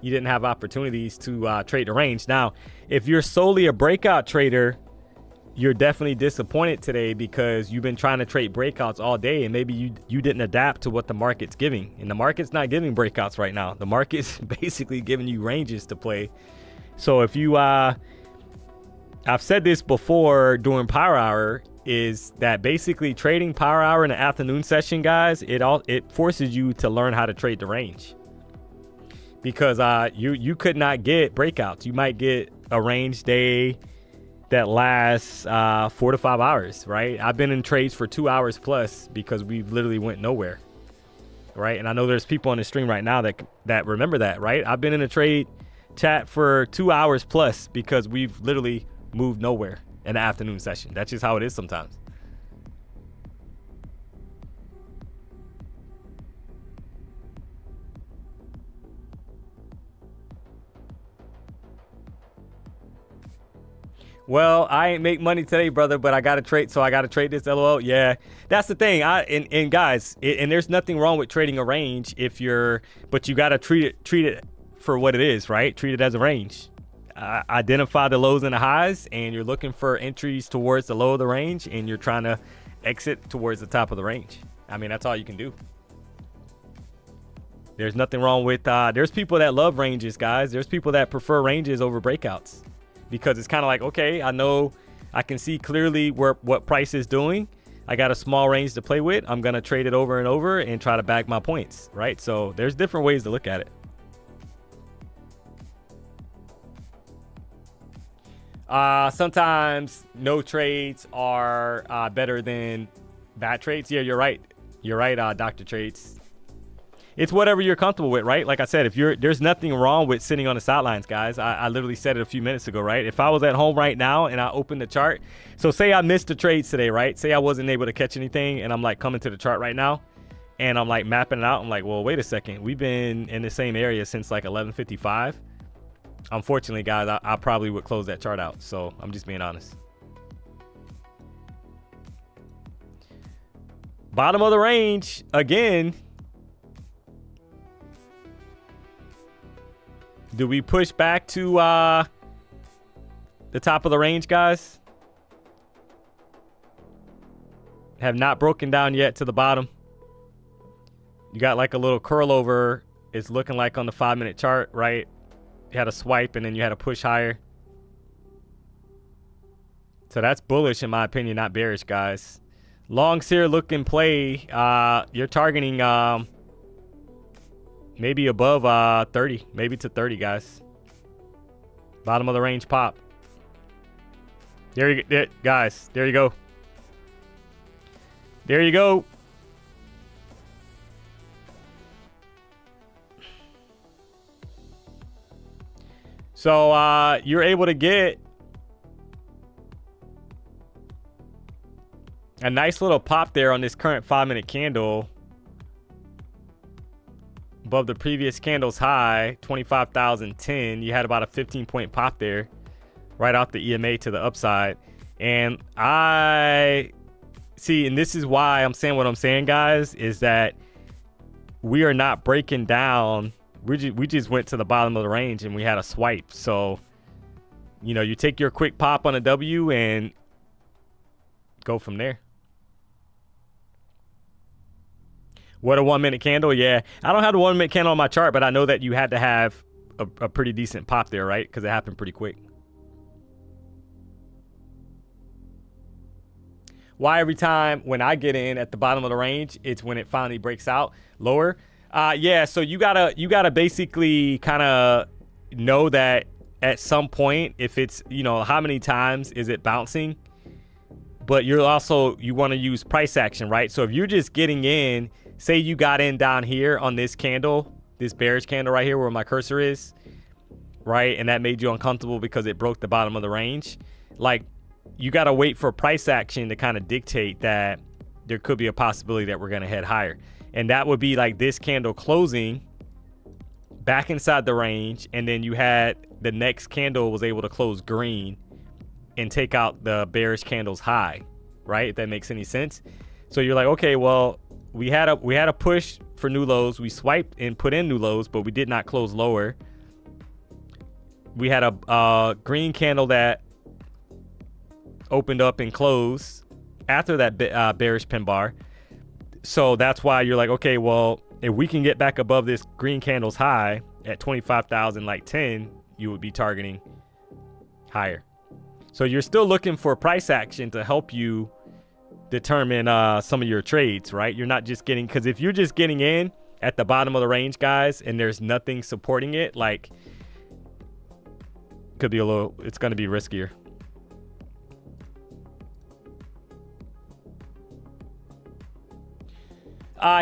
you didn't have opportunities to trade the range. Now, if you're solely a breakout trader, you're definitely disappointed today because you've been trying to trade breakouts all day, and maybe you didn't adapt to what the market's giving. And the market's not giving breakouts right now. The market's basically giving you ranges to play. So if you, I've said this before during Power Hour, is that basically trading Power Hour in the afternoon session, guys, it forces you to learn how to trade the range. Because you could not get breakouts. You might get a range day that lasts 4 to 5 hours, right? I've been in trades for 2 hours plus because we literally went nowhere, right? And I know there's people on the stream right now that remember that, right? I've been in a trade chat for 2 hours plus because we've literally moved nowhere in the afternoon session. That's just how it is sometimes. Well, I ain't make money today, brother, but I got to trade, so I got to trade this, LOL. Yeah, that's the thing. And guys, and there's nothing wrong with trading a range but you got to treat it for what it is, right? Treat it as a range. Identify the lows and the highs, and you're looking for entries towards the low of the range, and you're trying to exit towards the top of the range. I mean, that's all you can do. There's nothing wrong with, there's people that love ranges, guys. There's people that prefer ranges over breakouts. Because it's kind of like, okay, I know I can see clearly what price is doing. I got a small range to play with. I'm going to trade it over and over and try to bag my points, right? So there's different ways to look at it. Sometimes no trades are better than bad trades. Yeah, you're right. You're right, Dr. Trades. It's whatever you're comfortable with, right? Like I said, there's nothing wrong with sitting on the sidelines, guys. I literally said it a few minutes ago, right? If I was at home right now and I opened the chart, so say I missed the trades today, right? Say I wasn't able to catch anything, and I'm like coming to the chart right now, and I'm like mapping it out. I'm like, well, wait a second. We've been in the same area since like 11:55. Unfortunately, guys, I probably would close that chart out. So I'm just being honest. Bottom of the range again. Do we push back to the top of the range, guys. Have not broken down yet to the bottom. You got like a little curl over. It's looking like on the 5-minute chart, right? You had a swipe and then you had a push higher. So that's bullish in my opinion, not bearish, guys. Longs here look in play. You're targeting maybe above 30, maybe to 30, guys. Bottom of the range pop. There you go, guys. There you go. There you go. So you're able to get a nice little pop there on this current 5-minute candle above the previous candle's high, 25,010. You had about a 15-point pop there right off the EMA to the upside. And I see, and this is why I'm saying what I'm saying, guys, is that we are not breaking down. We just went to the bottom of the range and we had a swipe. So, you know, you take your quick pop on a W and go from there. What a 1-minute candle. Yeah, I don't have the 1-minute candle on my chart, but I know that you had to have a pretty decent pop there, right? Because it happened pretty quick. Why every time when I get in at the bottom of the range, it's when it finally breaks out lower? Yeah, so you gotta basically kind of know that at some point, if it's, you know, how many times is it bouncing? But you want to use price action, right? So if you're just getting in, say you got in down here on this candle, this bearish candle right here where my cursor is, right? And that made you uncomfortable because it broke the bottom of the range. Like, you got to wait for price action to kind of dictate that there could be a possibility that we're going to head higher. And that would be like this candle closing back inside the range. And then you had the next candle was able to close green and take out the bearish candle's high, right? If that makes any sense. So you're like, okay, well, we had a push for new lows. We swiped and put in new lows, but we did not close lower. We had a green candle that opened up and closed after that bearish pin bar. So that's why you're like, okay, well, if we can get back above this green candle's high at 25,010, you would be targeting higher. So you're still looking for price action to help you determine some of your trades, right? You're not just getting, because if you're just getting in at the bottom of the range, guys, and there's nothing supporting it, like, could be it's going to be riskier.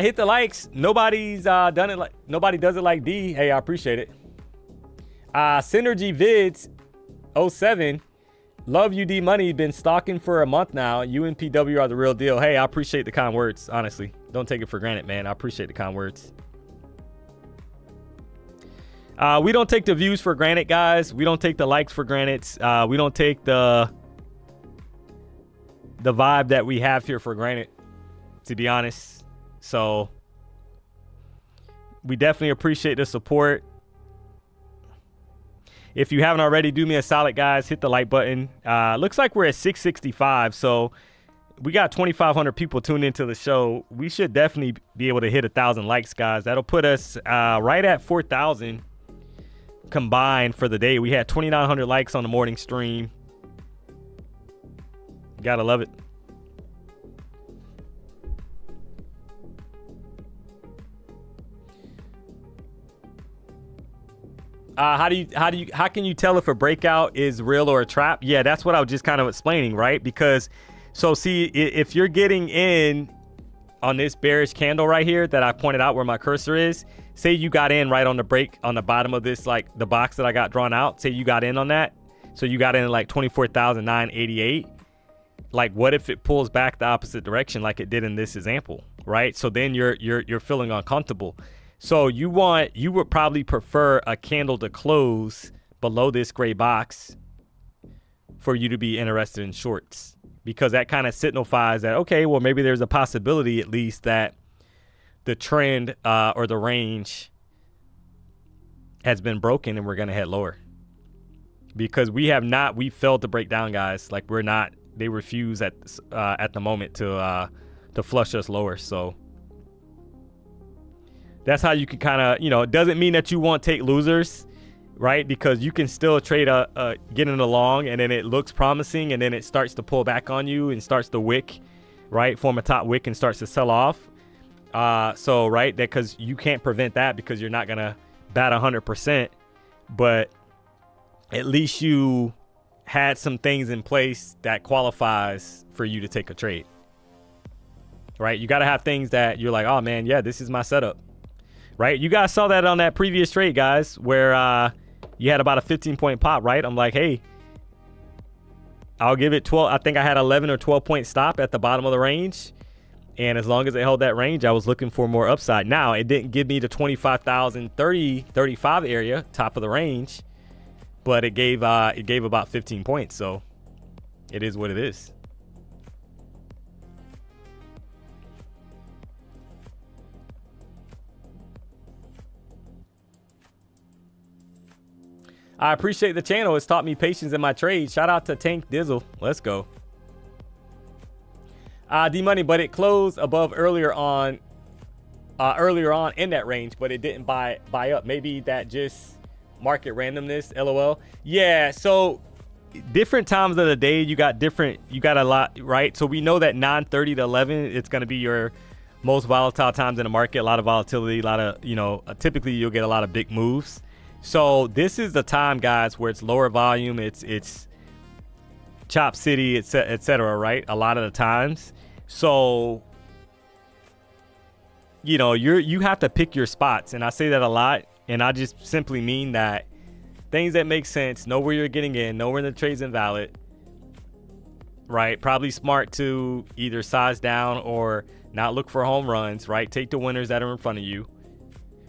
Hit the likes. Nobody's done it. Nobody does it like D. Hey, I appreciate it. Synergy Vids 07. Love you, DMONEY. Been stalking for a month now. You and PW are the real deal. Hey, I appreciate the kind words. Honestly, don't take it for granted, man. I appreciate the kind words. We don't take the views for granted, guys. We don't take the likes for granted. We don't take the vibe that we have here for granted, to be honest. So we definitely appreciate the support. If you haven't already, do me a solid, guys. Hit the like button. Looks like we're at 665. So we got 2,500 people tuned into the show. We should definitely be able to hit 1,000 likes, guys. That'll put us right at 4,000 combined for the day. We had 2,900 likes on the morning stream. Gotta love it. How can you tell if a breakout is real or a trap? Yeah, that's what I was just kind of explaining, right? Because, so see, if you're getting in on this bearish candle right here that I pointed out where my cursor is, say you got in right on the break on the bottom of this, like the box that I got drawn out, say you got in on that. So you got in at like 24,988. Like, what if it pulls back the opposite direction like it did in this example, right? So then you're feeling uncomfortable. So you would probably prefer a candle to close below this gray box for you to be interested in shorts, because that kind of signifies that, okay, well, maybe there's a possibility at least that the trend or the range has been broken and we're going to head lower. because we failed to break down, guys. Like they refuse at the moment to flush us lower. So that's how you can kind of, it doesn't mean that you won't take losers, right? Because you can still trade getting along, and then it looks promising, and then it starts to pull back on you and starts to wick, right? Form a top wick and starts to sell off. So, right, that because you can't prevent that because you're not going to bat 100%, but at least you had some things in place that qualifies for you to take a trade, right? You got to have things that you're like, oh man, yeah, this is my setup, right? You guys saw that on that previous trade, guys, where you had about a 15-point pop, right? I'm like, hey, I'll give it 12. I think I had 11 or 12-point stop at the bottom of the range. And as long as they held that range, I was looking for more upside. Now, it didn't give me the 25,000, 35 area, top of the range, but it gave about 15 points. So it is what it is. I appreciate the channel. It's taught me patience in my trade. Shout out to Tank Dizzle. Let's go. D-Money, but it closed above earlier on in that range, but it didn't buy up. Maybe that just market randomness, LOL. Yeah, so different times of the day, you got a lot, right? So we know that 9:30 to 11, it's going to be your most volatile times in the market. A lot of volatility, a lot of, typically you'll get a lot of big moves. So this is the time, guys, where it's lower volume, it's Chop City, etc., right? A lot of the times. So, you have to pick your spots. And I say that a lot. And I just simply mean that things that make sense, know where you're getting in, know when the trade's invalid, right? Probably smart to either size down or not look for home runs, right? Take the winners that are in front of you.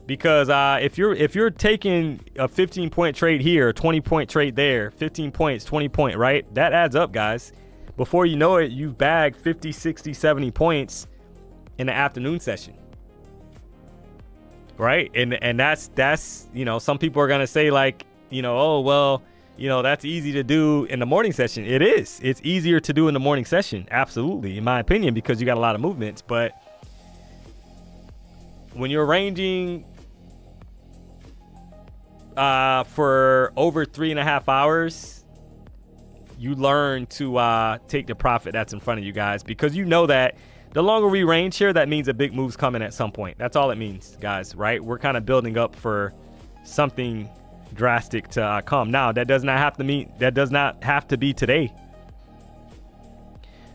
Because if you're taking a 15-point trade here, a 20-point trade there, 15 points, 20 point, right? That adds up, guys. Before you know it, you've bagged 50, 60, 70 points in the afternoon session. Right? And that's some people are going to say like, oh, well, that's easy to do in the morning session. It is. It's easier to do in the morning session. Absolutely, in my opinion, because you got a lot of movements. But when you're ranging for over 3.5 hours, you learn to take the profit that's in front of you, guys, because you know that the longer we range here, that means a big move's coming at some point. That's all it means, guys, right? We're kind of building up for something drastic to come. Now, that does not have to be today.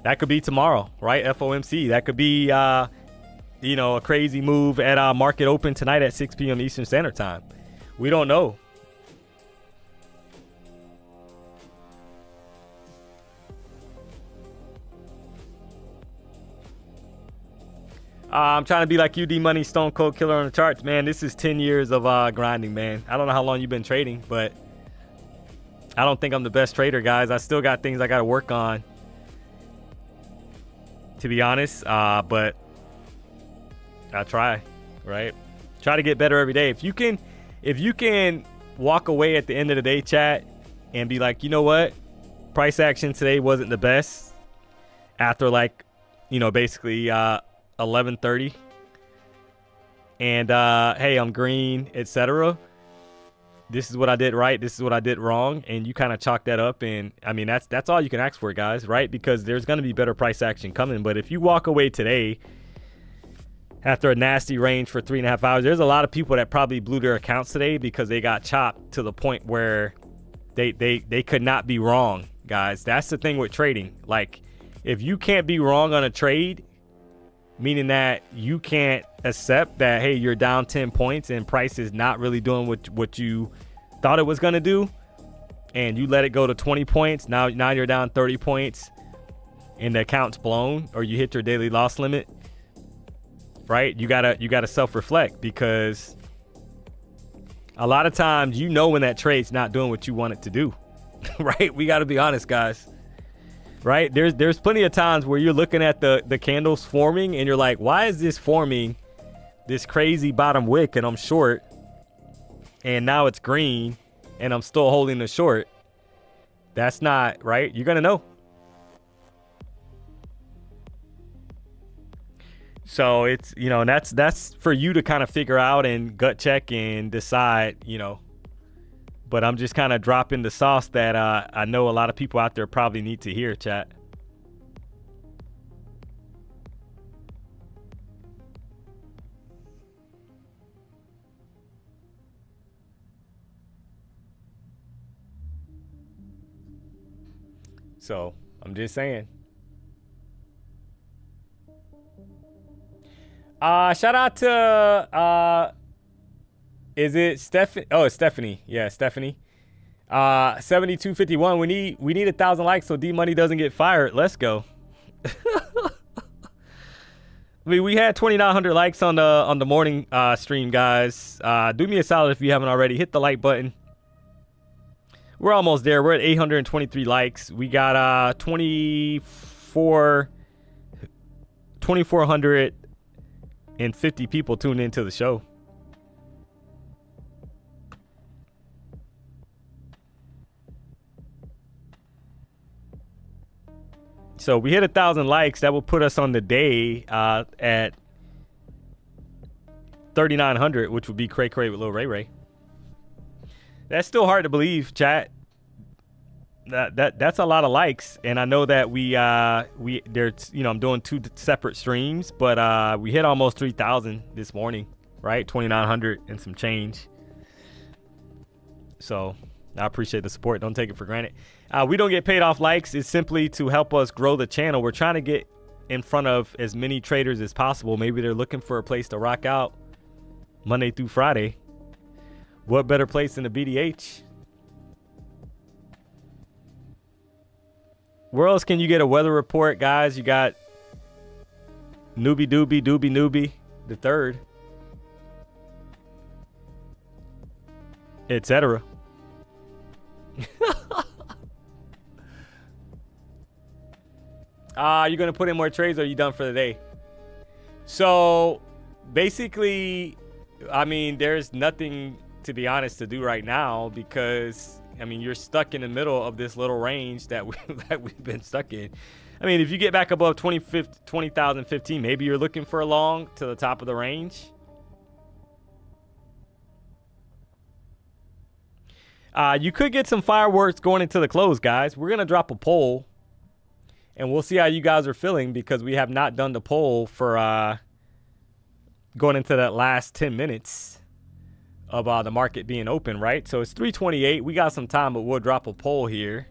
That could be tomorrow, right? FOMC. That could be a crazy move at market open tonight at 6 p.m. Eastern Standard Time. We don't know. I'm trying to be like you, D-Money, Stone Cold Killer on the charts, man. This is 10 years of grinding, man. I don't know how long you've been trading, but I don't think I'm the best trader, guys. I still got things I got to work on, to be honest. But I try, right? Try to get better every day. If you can walk away at the end of the day, chat, and be like, you know what? Price action today wasn't the best after basically 11:30, and hey, I'm green, etc. This is what I did right, this is what I did wrong, and you kind of chalk that up. And I mean, that's all you can ask for, guys, right? Because there's going to be better price action coming. But if you walk away today after a nasty range for 3.5 hours, there's a lot of people that probably blew their accounts today because they got chopped to the point where they could not be wrong, guys. That's the thing with trading. Like, if you can't be wrong on a trade, meaning that you can't accept that, hey, you're down 10 points and price is not really doing what you thought it was going to do, and you let it go to 20 points, now you're down 30 points and the account's blown, or you hit your daily loss limit, right? You gotta self-reflect, because a lot of times when that trade's not doing what you want it to do. Right? We got to be honest, guys. Right? There's plenty of times where you're looking at the candles forming and you're like, why is this forming this crazy bottom wick and I'm short, and now it's green and I'm still holding the short, That's not right. You're going to know. So it's, you know, that's for you to kind of figure out and gut check and decide, you know. But I'm just kind of dropping the sauce that I know a lot of people out there probably need to hear, chat. So I'm just saying. Shout out to is it Stephanie? Oh, it's Stephanie. Yeah, Stephanie. 7251. We need 1,000 likes so DMONEY doesn't get fired. Let's go. I mean, we had 2,900 likes on the morning stream, guys. Do me a solid if you haven't already. Hit the like button. We're almost there. We're at 823 likes. We got 2,450 people tuned into the show. So we hit 1,000 likes. That will put us on the day at 3,900, which would be cray cray with Lil Ray Ray. That's still hard to believe, chat. That's a lot of likes, and I know that there's, you know, I'm doing 2 separate streams, but we hit almost 3,000 this morning, right? 2,900 and some change. So I appreciate the support. Don't take it for granted. We don't get paid off likes. It's simply to help us grow the channel. We're trying to get in front of as many traders as possible. Maybe they're looking for a place to rock out Monday through Friday. What better place than the BDH? Where else can you get a weather report, guys? You got Newbie Doobie the third, etc. You're gonna put in more trades, or are you done for the day? So basically, I mean, there's nothing, to be honest, to do right now, because I mean, you're stuck in the middle of this little range that we've been stuck in. I mean, if you get back above 20,015, maybe you're looking for a long to the top of the range. You could get some fireworks going into the close, guys. We're gonna drop a poll, and we'll see how you guys are feeling, because we have not done the poll for going into that last 10 minutes of the market being open, right? So it's 3:28. We got some time, but we'll drop a poll here.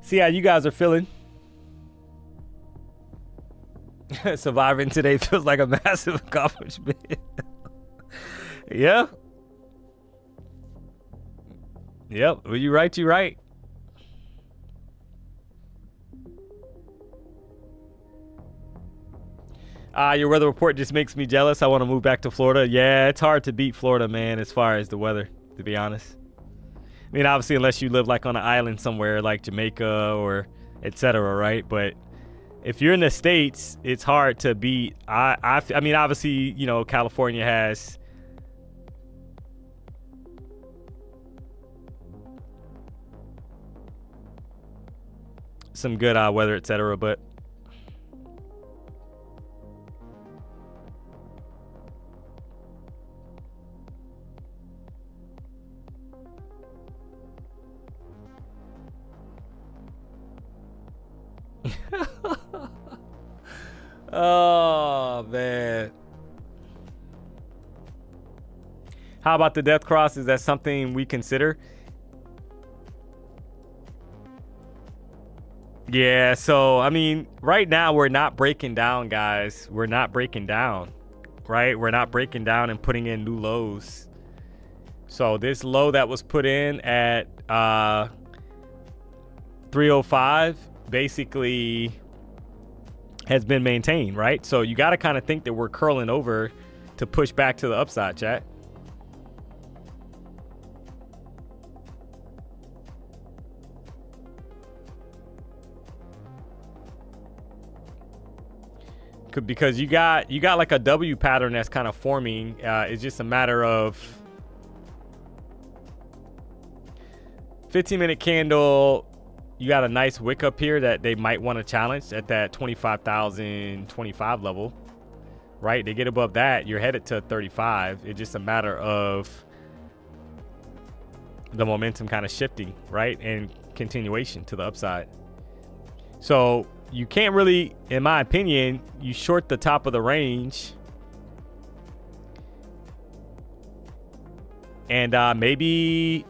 See how you guys are feeling. Surviving today feels like a massive accomplishment. Yeah. Yep. Well, you're right. You're right. Your weather report just makes me jealous. I want to move back to Florida. Yeah, it's hard to beat Florida, man, as far as the weather, to be honest. I mean, obviously, unless you live like on an island somewhere like Jamaica or etc., right? But if you're in the States, it's hard to beat. I mean, obviously, you know, California has some good weather, etc., but oh man, how about the death cross? Is that something we consider? Yeah, so I mean, right now we're not breaking down, guys. We're not breaking down, right? We're not breaking down and putting in new lows. So this low that was put in at 305, basically has been maintained, right? So you got to kind of think that we're curling over to push back to the upside, chat. Because you got like a W pattern that's kind of forming. It's just a matter of 15-minute candle. You got a nice wick up here that they might want to challenge at that 25,025 level, right? They get above that, you're headed to 35. It's just a matter of the momentum kind of shifting, right? And continuation to the upside. So you can't really, in my opinion, you short the top of the range. And maybe,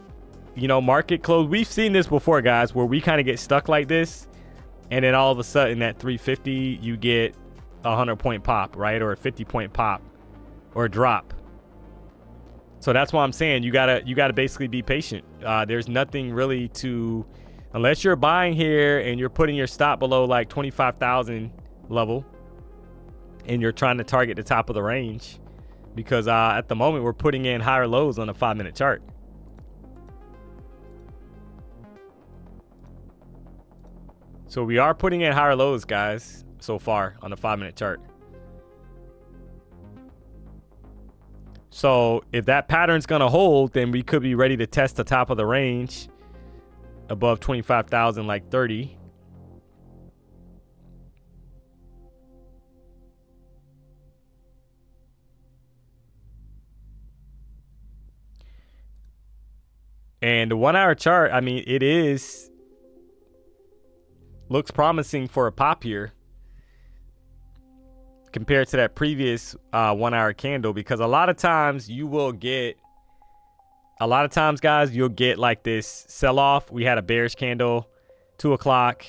you know, market close. We've seen this before, guys, where we kind of get stuck like this. And then all of a sudden at 350, you get a 100-point pop, right? Or a 50-point pop or a drop. So that's why I'm saying you gotta basically be patient. There's nothing really to, unless you're buying here and you're putting your stop below like 25,000 level and you're trying to target the top of the range, because at the moment we're putting in higher lows on a 5-minute chart. So we are putting in higher lows, guys, so far on the 5-minute chart. So if that pattern's going to hold, then we could be ready to test the top of the range above 25,000, like 30. And the 1-hour chart, I mean, looks promising for a pop here compared to that previous 1-hour candle, because a lot of times, guys, you'll get like this sell-off. We had a bearish candle, 2 o'clock,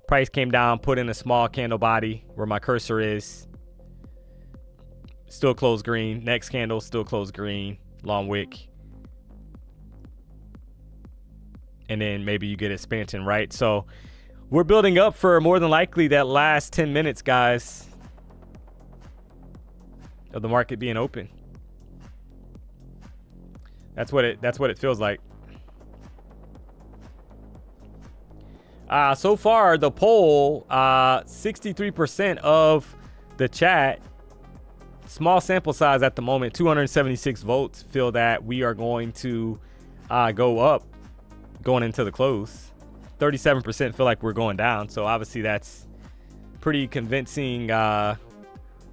price came down, put in a small candle body where my cursor is, still closed green. Next candle, still closed green, long wick. And then maybe you get expansion, right? So we're building up for more than likely that last 10 minutes, guys, of the market being open. That's what it feels like. So far, the poll, 63% of the chat, small sample size at the moment, 276 votes, feel that we are going to go up going into the close. 37% feel like we're going down. So obviously that's pretty convincing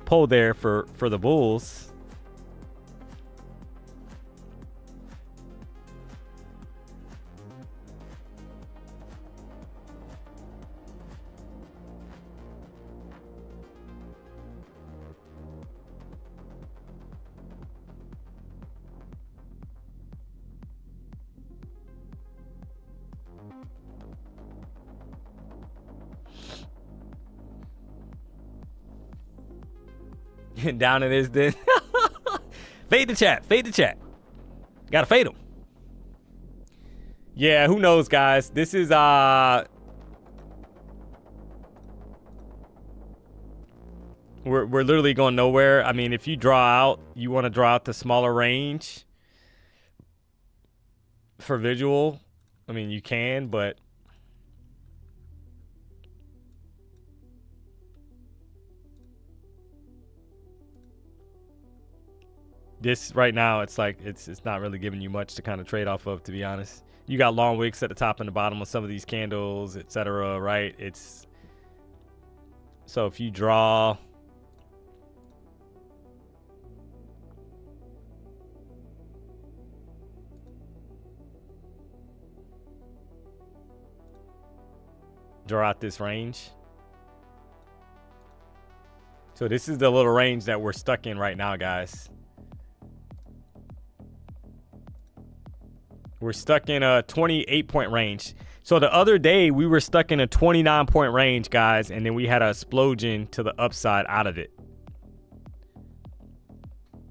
poll there for the bulls. Down it is then. Fade the chat. Fade the chat. Gotta fade them. Yeah, who knows, guys? This is we're literally going nowhere. I mean, if you draw out, you want to draw out the smaller range for visual. I mean, you can, but this right now, it's like it's not really giving you much to kind of trade off of, to be honest. You got long wicks at the top and the bottom of some of these candles, etc., right? It's so if you draw out this range. So this is the little range that we're stuck in right now, guys. We're stuck in a 28-point range. So the other day, we were stuck in a 29-point range, guys, and then we had an explosion to the upside out of it.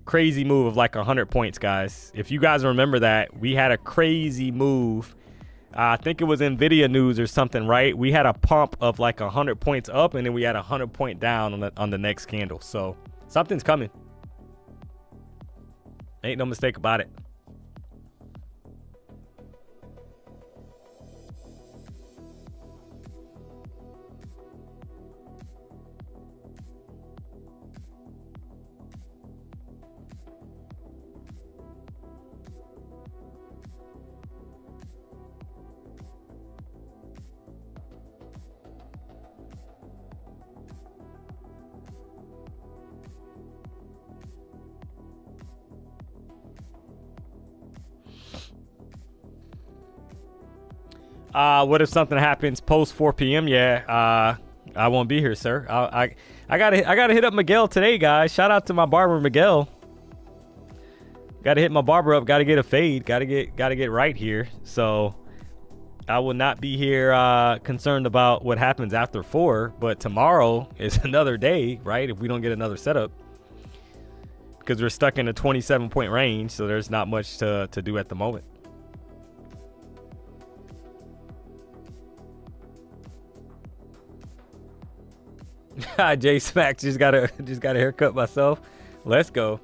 Crazy move of like 100 points, guys. If you guys remember that, we had a crazy move I think it was Nvidia news or something, right? We had a pump of like 100 points up, and then we had a 100 point down on the next candle. So something's coming. Ain't no mistake about it. What if something happens post 4 p.m.? Yeah, I won't be here, sir. I gotta hit up Miguel today, guys. Shout out to my barber, Miguel. Gotta hit my barber up. Gotta get a fade. Gotta get right here. So I will not be here concerned about what happens after 4. But tomorrow is another day, right? If we don't get another setup, because we're stuck in a 27-point range, so there's not much to do at the moment. J Smack just got a haircut myself. Let's go.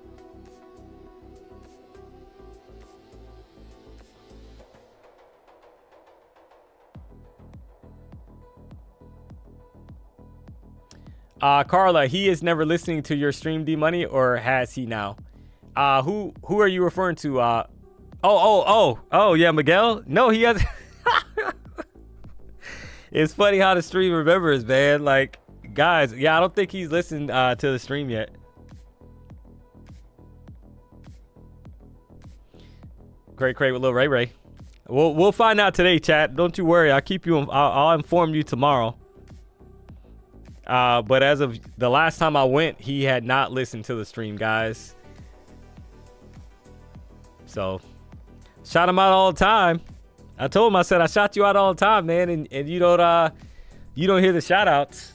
Carla, he is never listening to your stream, DMONEY, or has he now? Who are you referring to? Oh, yeah, Miguel. No, he has. It's funny how the stream remembers, man. Like, guys, yeah, I don't think he's listened to the stream yet. Great with Lil Ray Ray. We'll find out today, chat. Don't you worry. I'll inform you tomorrow. But as of the last time I went, he had not listened to the stream, guys. So shout him out all the time. I told him, I said, I shout you out all the time, man, and you don't hear the shout outs.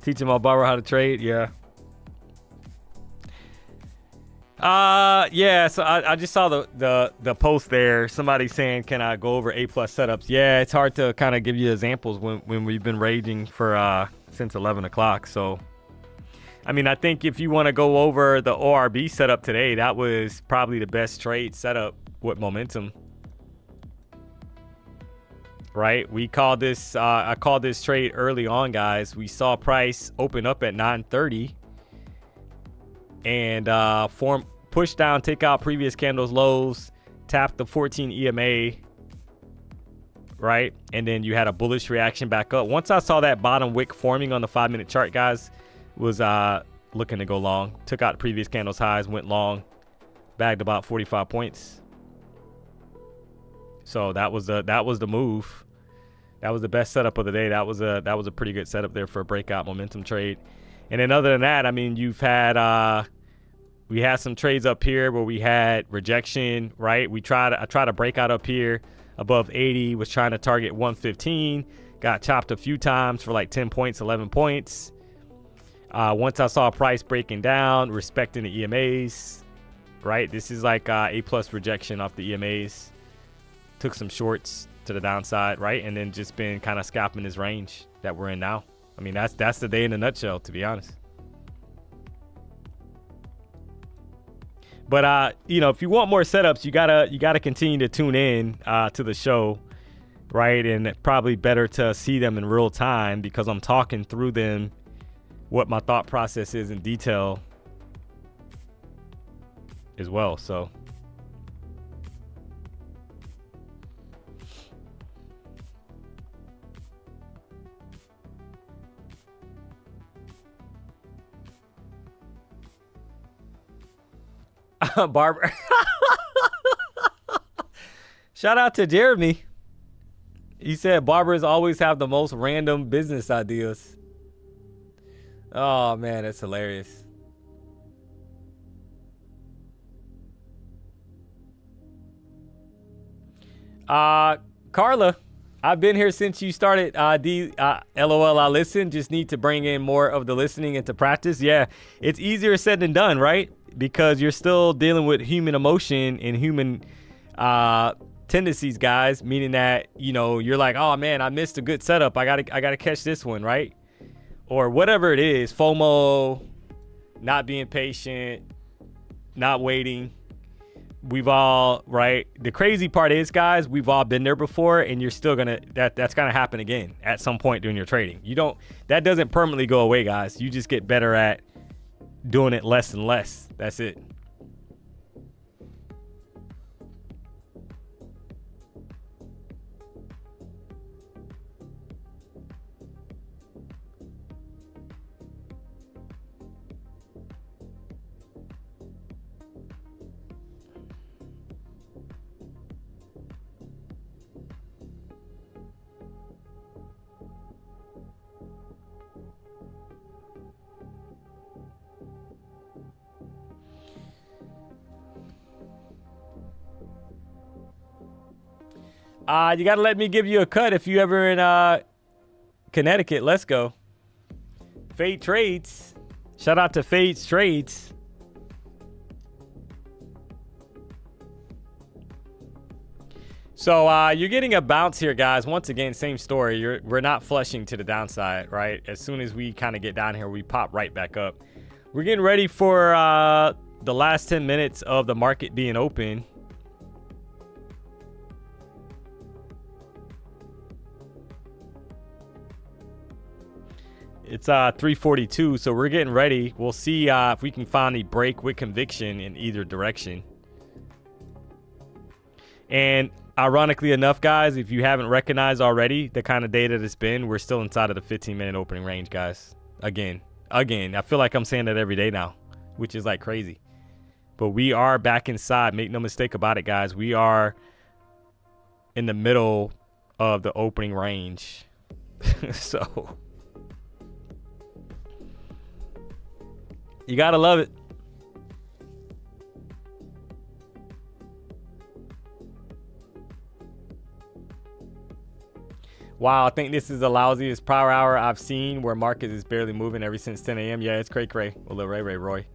Teaching my barber how to trade, yeah. Yeah, so I just saw the post there. Somebody saying, can I go over A+ setups? Yeah, it's hard to kind of give you examples when we've been raging for since 11 o'clock. So, I mean, I think if you want to go over the ORB setup today, that was probably the best trade setup with momentum. Right? We called this, I called this trade early on, guys. We saw price open up at 930 and push down, take out previous candles lows, tap the 14 EMA, right? And then you had a bullish reaction back up. Once I saw that bottom wick forming on the 5-minute chart, guys, was looking to go long. Took out previous candles highs, went long, bagged about 45 points. So that was the move. That was the best setup of the day. That was a pretty good setup there for a breakout momentum trade. And then other than that, I mean, you've had we had some trades up here where we had rejection, right? I tried to break out up here above 80, was trying to target 115, got chopped a few times for like 10 points, 11 points. Once I saw price breaking down, respecting the EMAs, right? This is like A+ rejection off the EMAs. Took some shorts to the downside, right? And then just been kind of scalping this range that we're in now. I mean, that's the day in a nutshell, to be honest. But if you want more setups, you gotta continue to tune in to the show, right? And probably better to see them in real time because I'm talking through them, what my thought process is in detail as well. So Barber. Shout out to Jeremy. He said barbers always have the most random business ideas. Oh man, that's hilarious. Carla, I've been here since you started. LOL, I listen. Just need to bring in more of the listening into practice. Yeah, it's easier said than done, right? Because you're still dealing with human emotion and human tendencies, guys. Meaning that, you know, you're like, oh man, I missed a good setup. I gotta catch this one, right? Or whatever it is, FOMO, not being patient, not waiting. We've all, right? The crazy part is, guys, we've all been there before, and you're still gonna, that's gonna happen again at some point during your trading. That doesn't permanently go away, guys. You just get better at doing it less and less. That's it. You got to let me give you a cut if you ever in Connecticut. Let's go. Fade Trades. Shout out to Fade Trades. So you're getting a bounce here, guys. Once again, same story. We're not flushing to the downside, right? As soon as we kind of get down here, we pop right back up. We're getting ready for the last 10 minutes of the market being open. It's 3:42, so we're getting ready. We'll see if we can finally break with conviction in either direction. And ironically enough, guys, if you haven't recognized already the kind of day that it's been, we're still inside of the 15-minute opening range, guys. Again, I feel like I'm saying that every day now, which is like crazy. But we are back inside. Make no mistake about it, guys. We are in the middle of the opening range. So you gotta love it. Wow, I think this is the lousiest power hour I've seen where market is barely moving ever since 10 a.m. Yeah, it's cray. Well, Lil Ray Roy.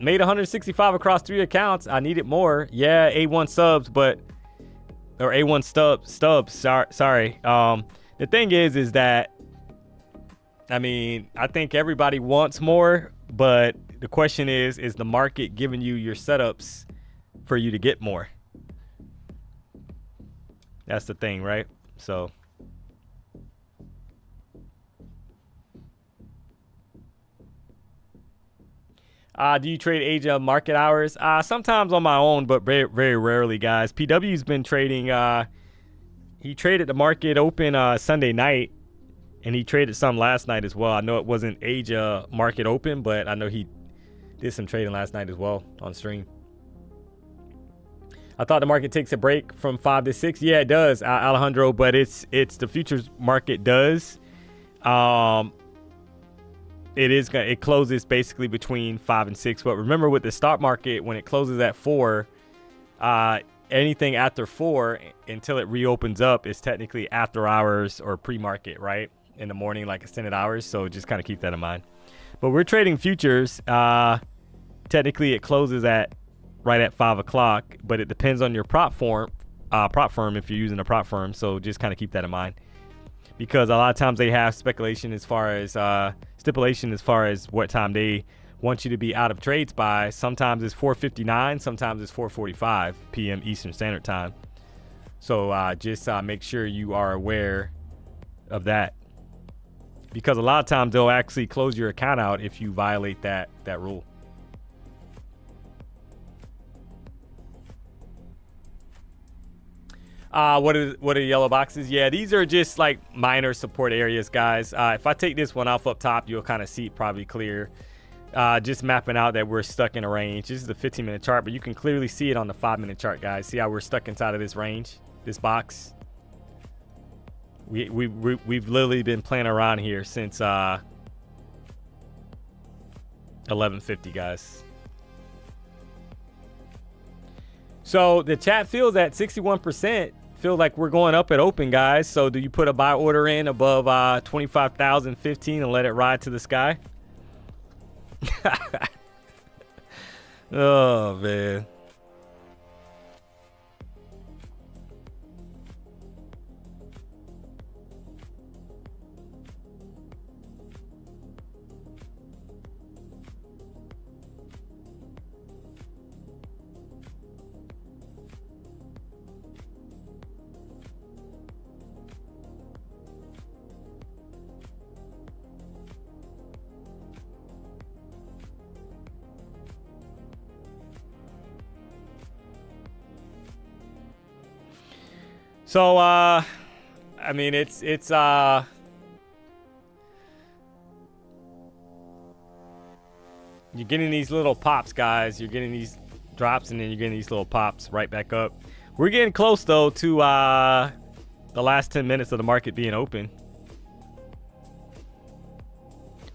Made 165 across 3 accounts. I needed more. Yeah, A1 subs, but or A1 stubs. Sorry. The thing is that, I mean, I think everybody wants more, but the question is the market giving you your setups for you to get more? That's the thing, right? So do you trade Asia market hours? Sometimes on my own, but very, very rarely, guys. PW's been trading. He traded the market open Sunday night, and he traded some last night as well. I know it wasn't Asia market open, but I know he did some trading last night as well on stream. I thought the market takes a break from 5 to 6. Yeah, it does, Alejandro, but it's the futures market does. It closes basically between 5 and 6. But remember, with the stock market, when it closes at 4, anything after 4 until it reopens up is technically after hours or pre-market, right? In the morning, like extended hours. So just kind of keep that in mind. But we're trading futures. Technically, it closes right at 5 o'clock, but it depends on your prop firm if you're using a prop firm. So just kind of keep that in mind, because a lot of times they have stipulation as far as what time they want you to be out of trades by. Sometimes it's 4:59, sometimes it's 4:45 p.m. Eastern Standard Time. So just make sure you are aware of that, because a lot of times they'll actually close your account out if you violate that rule. What are the yellow boxes? Yeah, these are just like minor support areas, guys. If I take this one off up top, you'll kind of see it probably clear. Just mapping out that we're stuck in a range. This is the 15-minute chart, but you can clearly see it on the 5-minute chart, guys. See how we're stuck inside of this range, this box? We've literally been playing around here since 11:50, guys. So the chat feels at 61%. Feel like we're going up at open, guys. So do you put a buy order in above 25,015 and let it ride to the sky? Oh, man. So, I mean, it's you're getting these little pops, guys. You're getting these drops, and then you're getting these little pops right back up. We're getting close, though, to the last 10 minutes of the market being open.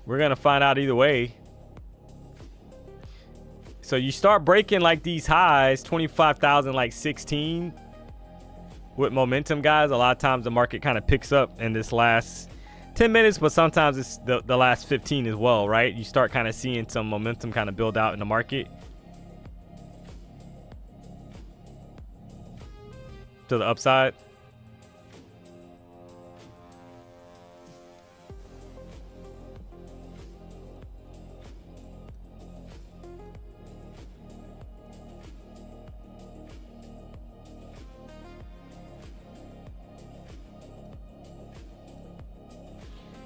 We're going to find out either way. So you start breaking, like, these highs, 25,000, like, 16 with momentum, guys. A lot of times the market kind of picks up in this last 10 minutes, but sometimes it's the last 15 as well, right? You start kind of seeing some momentum kind of build out in the market to the upside.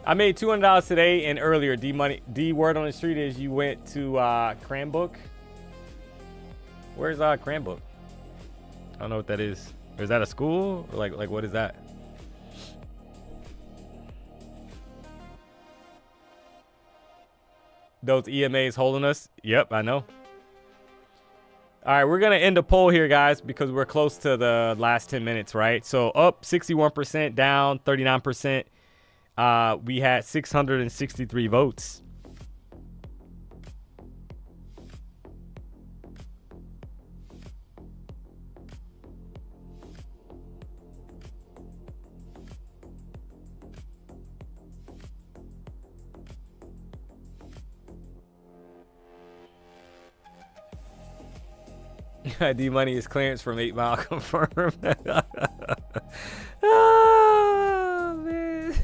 I made $200 today and earlier. D word on the street is you went to Cranbook. Where's Cranbook? I don't know what that is. Or is that a school? Or like what is that? Those EMAs holding us? Yep, I know. All right, we're going to end the poll here, guys, because we're close to the last 10 minutes, right? So up 61%, down 39%. We had 663 votes. D-Money is clearance from 8 Mile confirmed. Oh, man.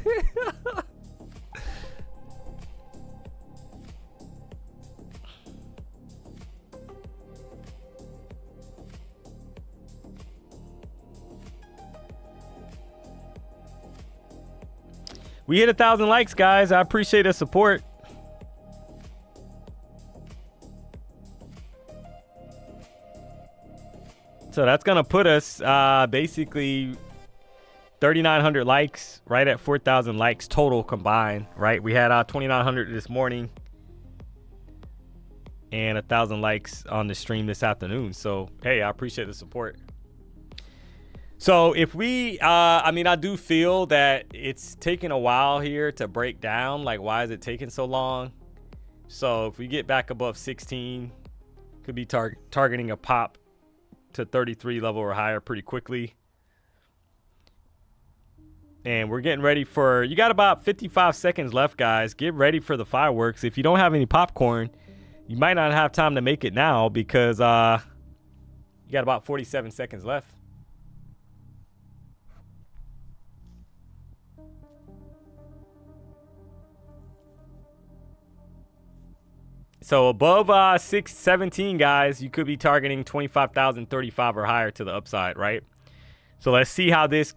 We hit 1,000 likes, guys. I appreciate the support. So that's going to put us basically 3,900 likes, right at 4,000 likes total combined, right? We had 2,900 this morning and 1,000 likes on the stream this afternoon. So, hey, I appreciate the support. So if we, I mean, I do feel that it's taking a while here to break down. Like, why is it taking so long? So if we get back above 16, could be targeting a pop to 33 level or higher pretty quickly. And we're getting ready for, you got about 55 seconds left, guys. Get ready for the fireworks. If you don't have any popcorn, you might not have time to make it now because you got about 47 seconds left. So above 617, guys, you could be targeting 25,035 or higher to the upside, right? So let's see how this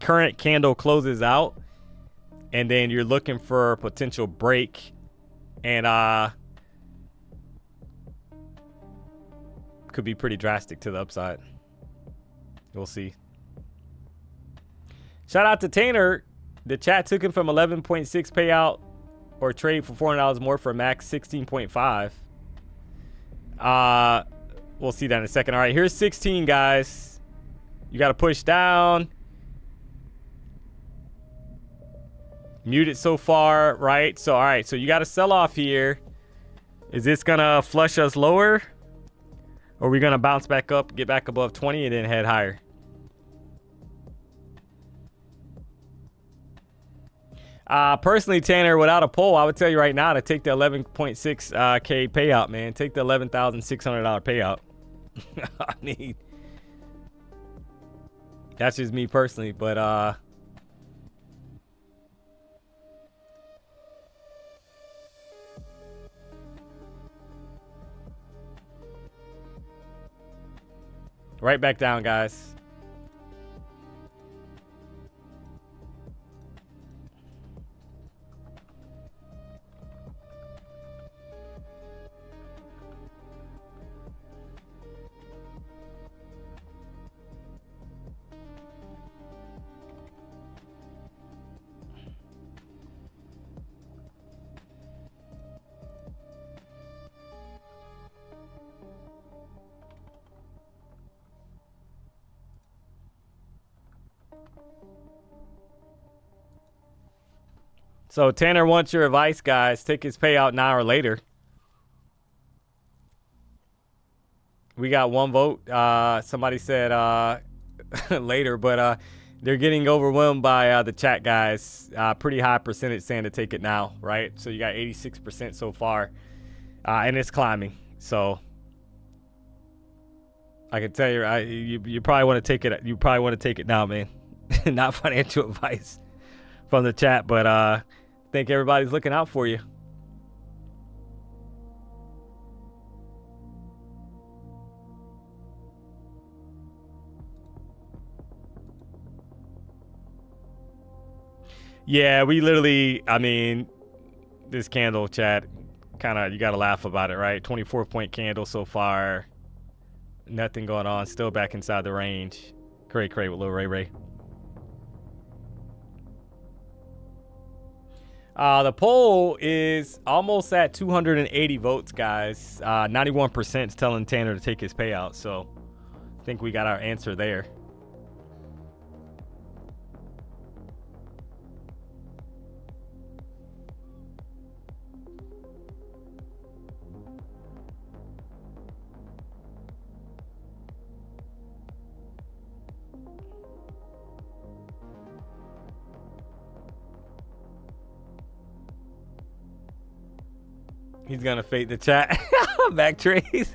current candle closes out, and then you're looking for a potential break, and could be pretty drastic to the upside. We'll see. Shout out to Tanner. The chat took him from 11.6 payout or trade for $400 more for a max 16.5. We'll see that in a second. All right, here's 16, guys. You got to push down. Muted so far, right? So, all right, so you got to sell off here. Is this going to flush us lower? Or are we going to bounce back up, get back above 20, and then head higher? Personally, Tanner, without a poll, I would tell you right now to take the 11.6 K payout, man. Take the $11,600 payout. I mean, that's just me personally, but right back down, guys. So Tanner wants your advice, guys. Take his payout now or later. We got one vote. Somebody said later, but they're getting overwhelmed by the chat, guys. Pretty high percentage saying to take it now, right? So you got 86% so far, and it's climbing. So I can tell you, you probably want to take it. You probably want to take it now, man. Not financial advice from the chat, but I think everybody's looking out for you. Yeah, we literally, I mean, this candle, chat, kind of, you got to laugh about it, right? 24-point candle so far. Nothing going on. Still back inside the range. Great with Lil Ray Ray. The poll is almost at 280 votes, guys. 91% is telling Tanner to take his payout. So I think we got our answer there. He's gonna fade the chat. Back trades.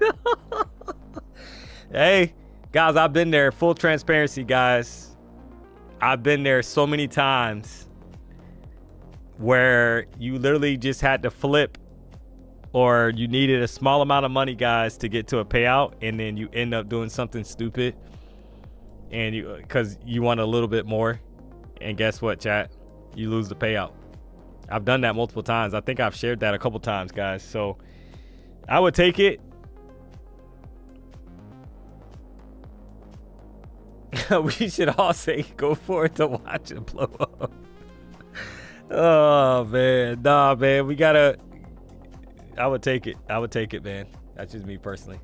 Hey, guys, I've been there. Full transparency, guys. I've been there so many times where you literally just had to flip, or you needed a small amount of money, guys, to get to a payout, and then you end up doing something stupid, and because you want a little bit more, and guess what, chat? You lose the payout. I've done that multiple times. I think I've shared that a couple times, guys. So I would take it. We should all say go for it to watch it blow up. Oh, man. Nah, man. We got to. I would take it. I would take it, man. That's just me personally.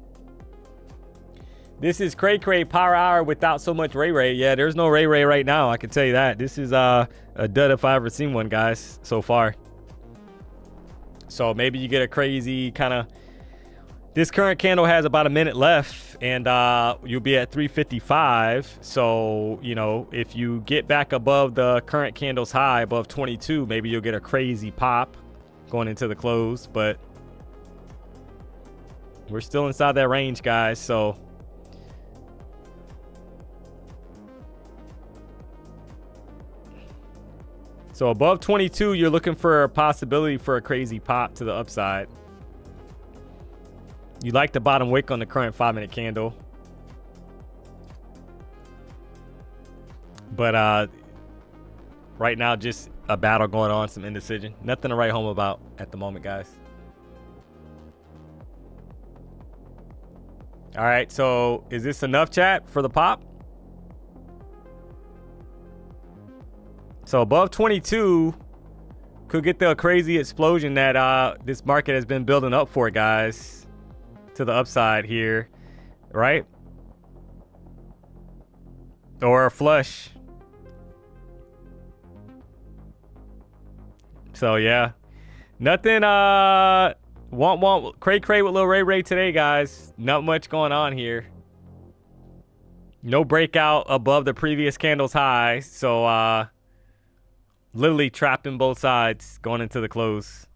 This is Cray Cray Power Hour without so much Ray Ray. Yeah, there's no Ray Ray right now. I can tell you that. This is a dud if I ever seen one, guys, so far. So maybe you get a crazy kind of. This current candle has about a minute left, and you'll be at 355. So, you know, if you get back above the current candle's high, above 22, maybe you'll get a crazy pop going into the close. But we're still inside that range, guys. So. So above 22, you're looking for a possibility for a crazy pop to the upside. You like the bottom wick on the current 5-minute candle. But right now, just a battle going on, some indecision. Nothing to write home about at the moment, guys. All right, so is this enough, chat, for the pop? So above 22 could get the crazy explosion that this market has been building up for, guys, to the upside here, right? Or a flush. So yeah, nothing Want cray with Lil Ray today, guys. Not much going on here. No breakout above the previous candle's high. So literally trapping both sides going into the close.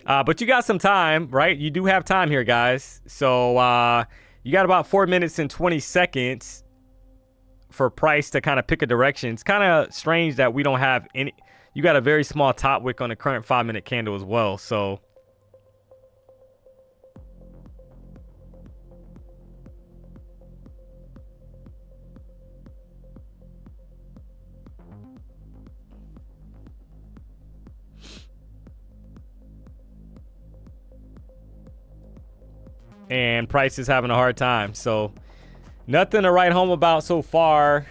But you got some time, right? You do have time here, guys. So you got about 4 minutes and 20 seconds for price to kind of pick a direction. It's kind of strange that we don't have any. You got a very small top wick on the current 5-minute candle as well. So and price is having a hard time. So nothing to write home about so far.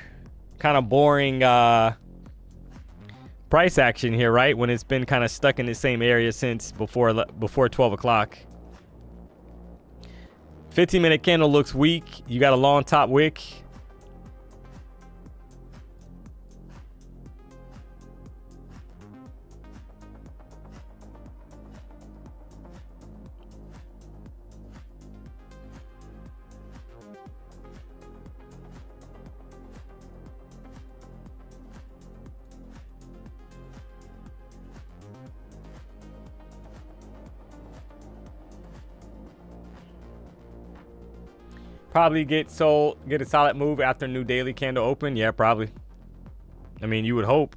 Kind of boring price action here, right? When it's been kind of stuck in the same area since before 12 o'clock. 15-minute candle looks weak. You got a long top wick. Probably get a solid move after new daily candle open. Yeah, probably. I mean, you would hope.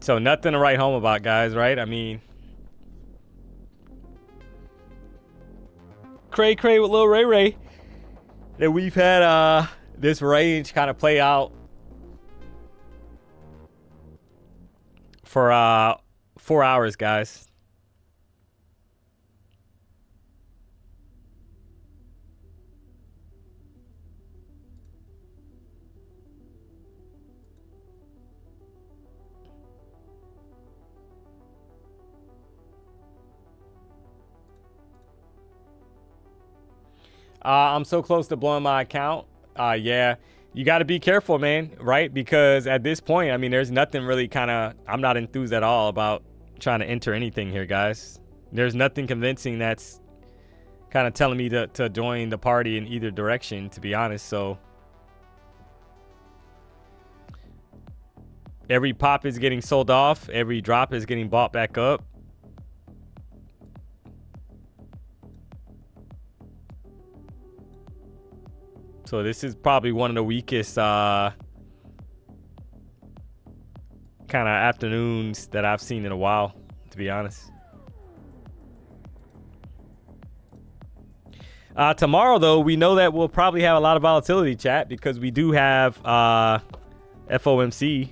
So nothing to write home about, guys, right? I mean, cray with Lil Ray that we've had this range kind of play out for 4 hours, guys. I'm so close to blowing my account. Yeah, you got to be careful, man, right? Because at this point, I mean, there's nothing really I'm not enthused at all about trying to enter anything here, guys. There's nothing convincing that's kind of telling me to join the party in either direction, to be honest. So every pop is getting sold off. Every drop is getting bought back up. So this is probably one of the weakest kind of afternoons that I've seen in a while, to be honest. Tomorrow, though, we know that we'll probably have a lot of volatility, chat, because we do have FOMC.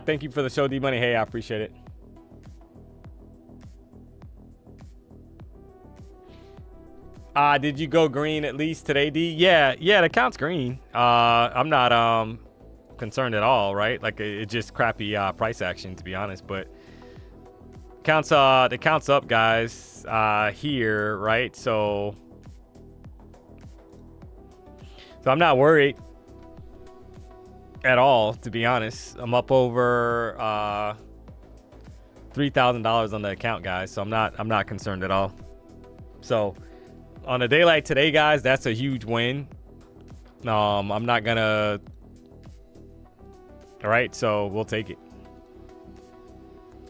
Thank you for the show, D-Money. Hey, I appreciate it. Did you go green at least today, D? Yeah, the account's green. I'm not concerned at all, right? Like, it's just crappy price action, to be honest. But the count's up, guys, here, right? So I'm not worried at all, to be honest. I'm up over $3,000 on the account, guys. So I'm not concerned at all. So on a day like today, guys, that's a huge win. I'm not gonna. All right, so we'll take it.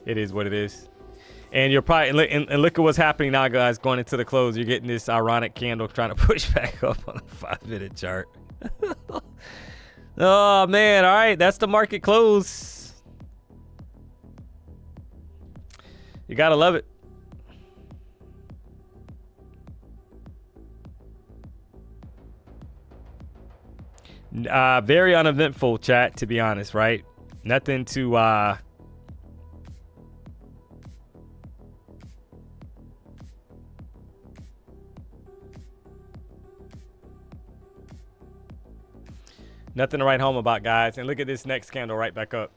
It is what it is. And you're probably and look at what's happening now, guys. Going into the close, you're getting this ironic candle trying to push back up on the 5-minute chart. Oh, man. All right. That's the market close. You got to love it. Very uneventful chat, to be honest, right? Nothing to nothing to write home about, guys. And look at this next candle right back up.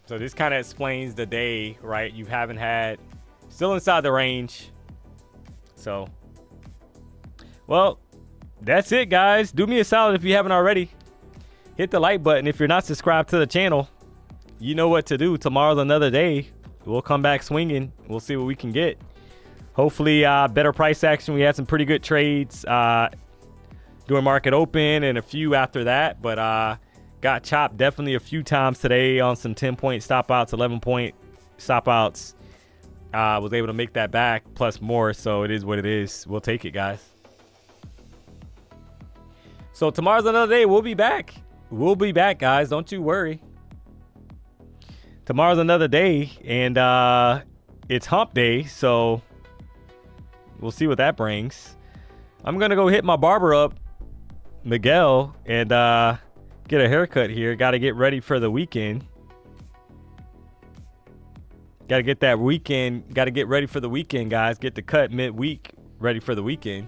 So this kind of explains the day, right? You haven't had, still inside the range. So, well, that's it, guys. Do me a solid if you haven't already. Hit the like button. If you're not subscribed to the channel, you know what to do. Tomorrow's another day. We'll come back swinging. We'll see what we can get. Hopefully, better price action. We had some pretty good trades during market open and a few after that. But got chopped definitely a few times today on some 10-point stop outs, 11-point stop outs. Was able to make that back plus more. So it is what it is. We'll take it, guys. So tomorrow's another day. We'll be back. We'll be back, guys. Don't you worry. Tomorrow's another day, and it's hump day, so we'll see what that brings. I'm going to go hit my barber up, Miguel, and get a haircut here. Got to get ready for the weekend. Got to get that weekend. Got to get ready for the weekend, guys. Get the cut midweek, ready for the weekend.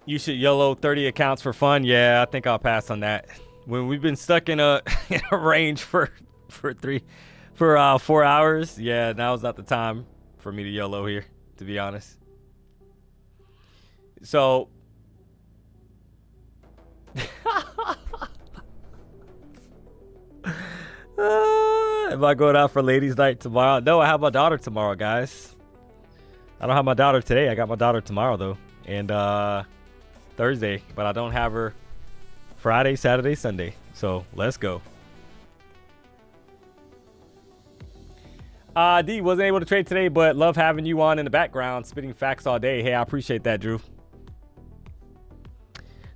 You should YOLO 30 accounts for fun. Yeah, I think I'll pass on that. When we've been stuck in a, in a range for 4 hours, yeah, now's not the time for me to YOLO here, to be honest. So, am I going out for ladies' night tomorrow? No, I have my daughter tomorrow, guys. I don't have my daughter today. I got my daughter tomorrow, though. And Thursday, but I don't have her Friday, Saturday, Sunday. So let's go. D wasn't able to trade today, but love having you on in the background, spitting facts all day. Hey, I appreciate that, Drew.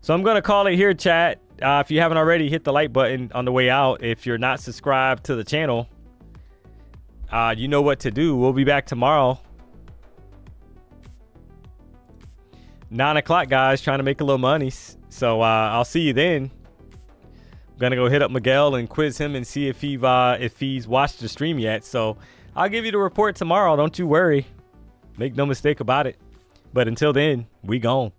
So I'm gonna call it here, chat. If you haven't already, hit the like button on the way out. If you're not subscribed to the channel, you know what to do. We'll be back tomorrow. 9 o'clock, guys, trying to make a little money. So I'll see you then. I'm gonna go hit up Miguel and quiz him and see if he's watched the stream yet. So I'll give you the report tomorrow. Don't you worry. Make no mistake about it. But until then, we gone.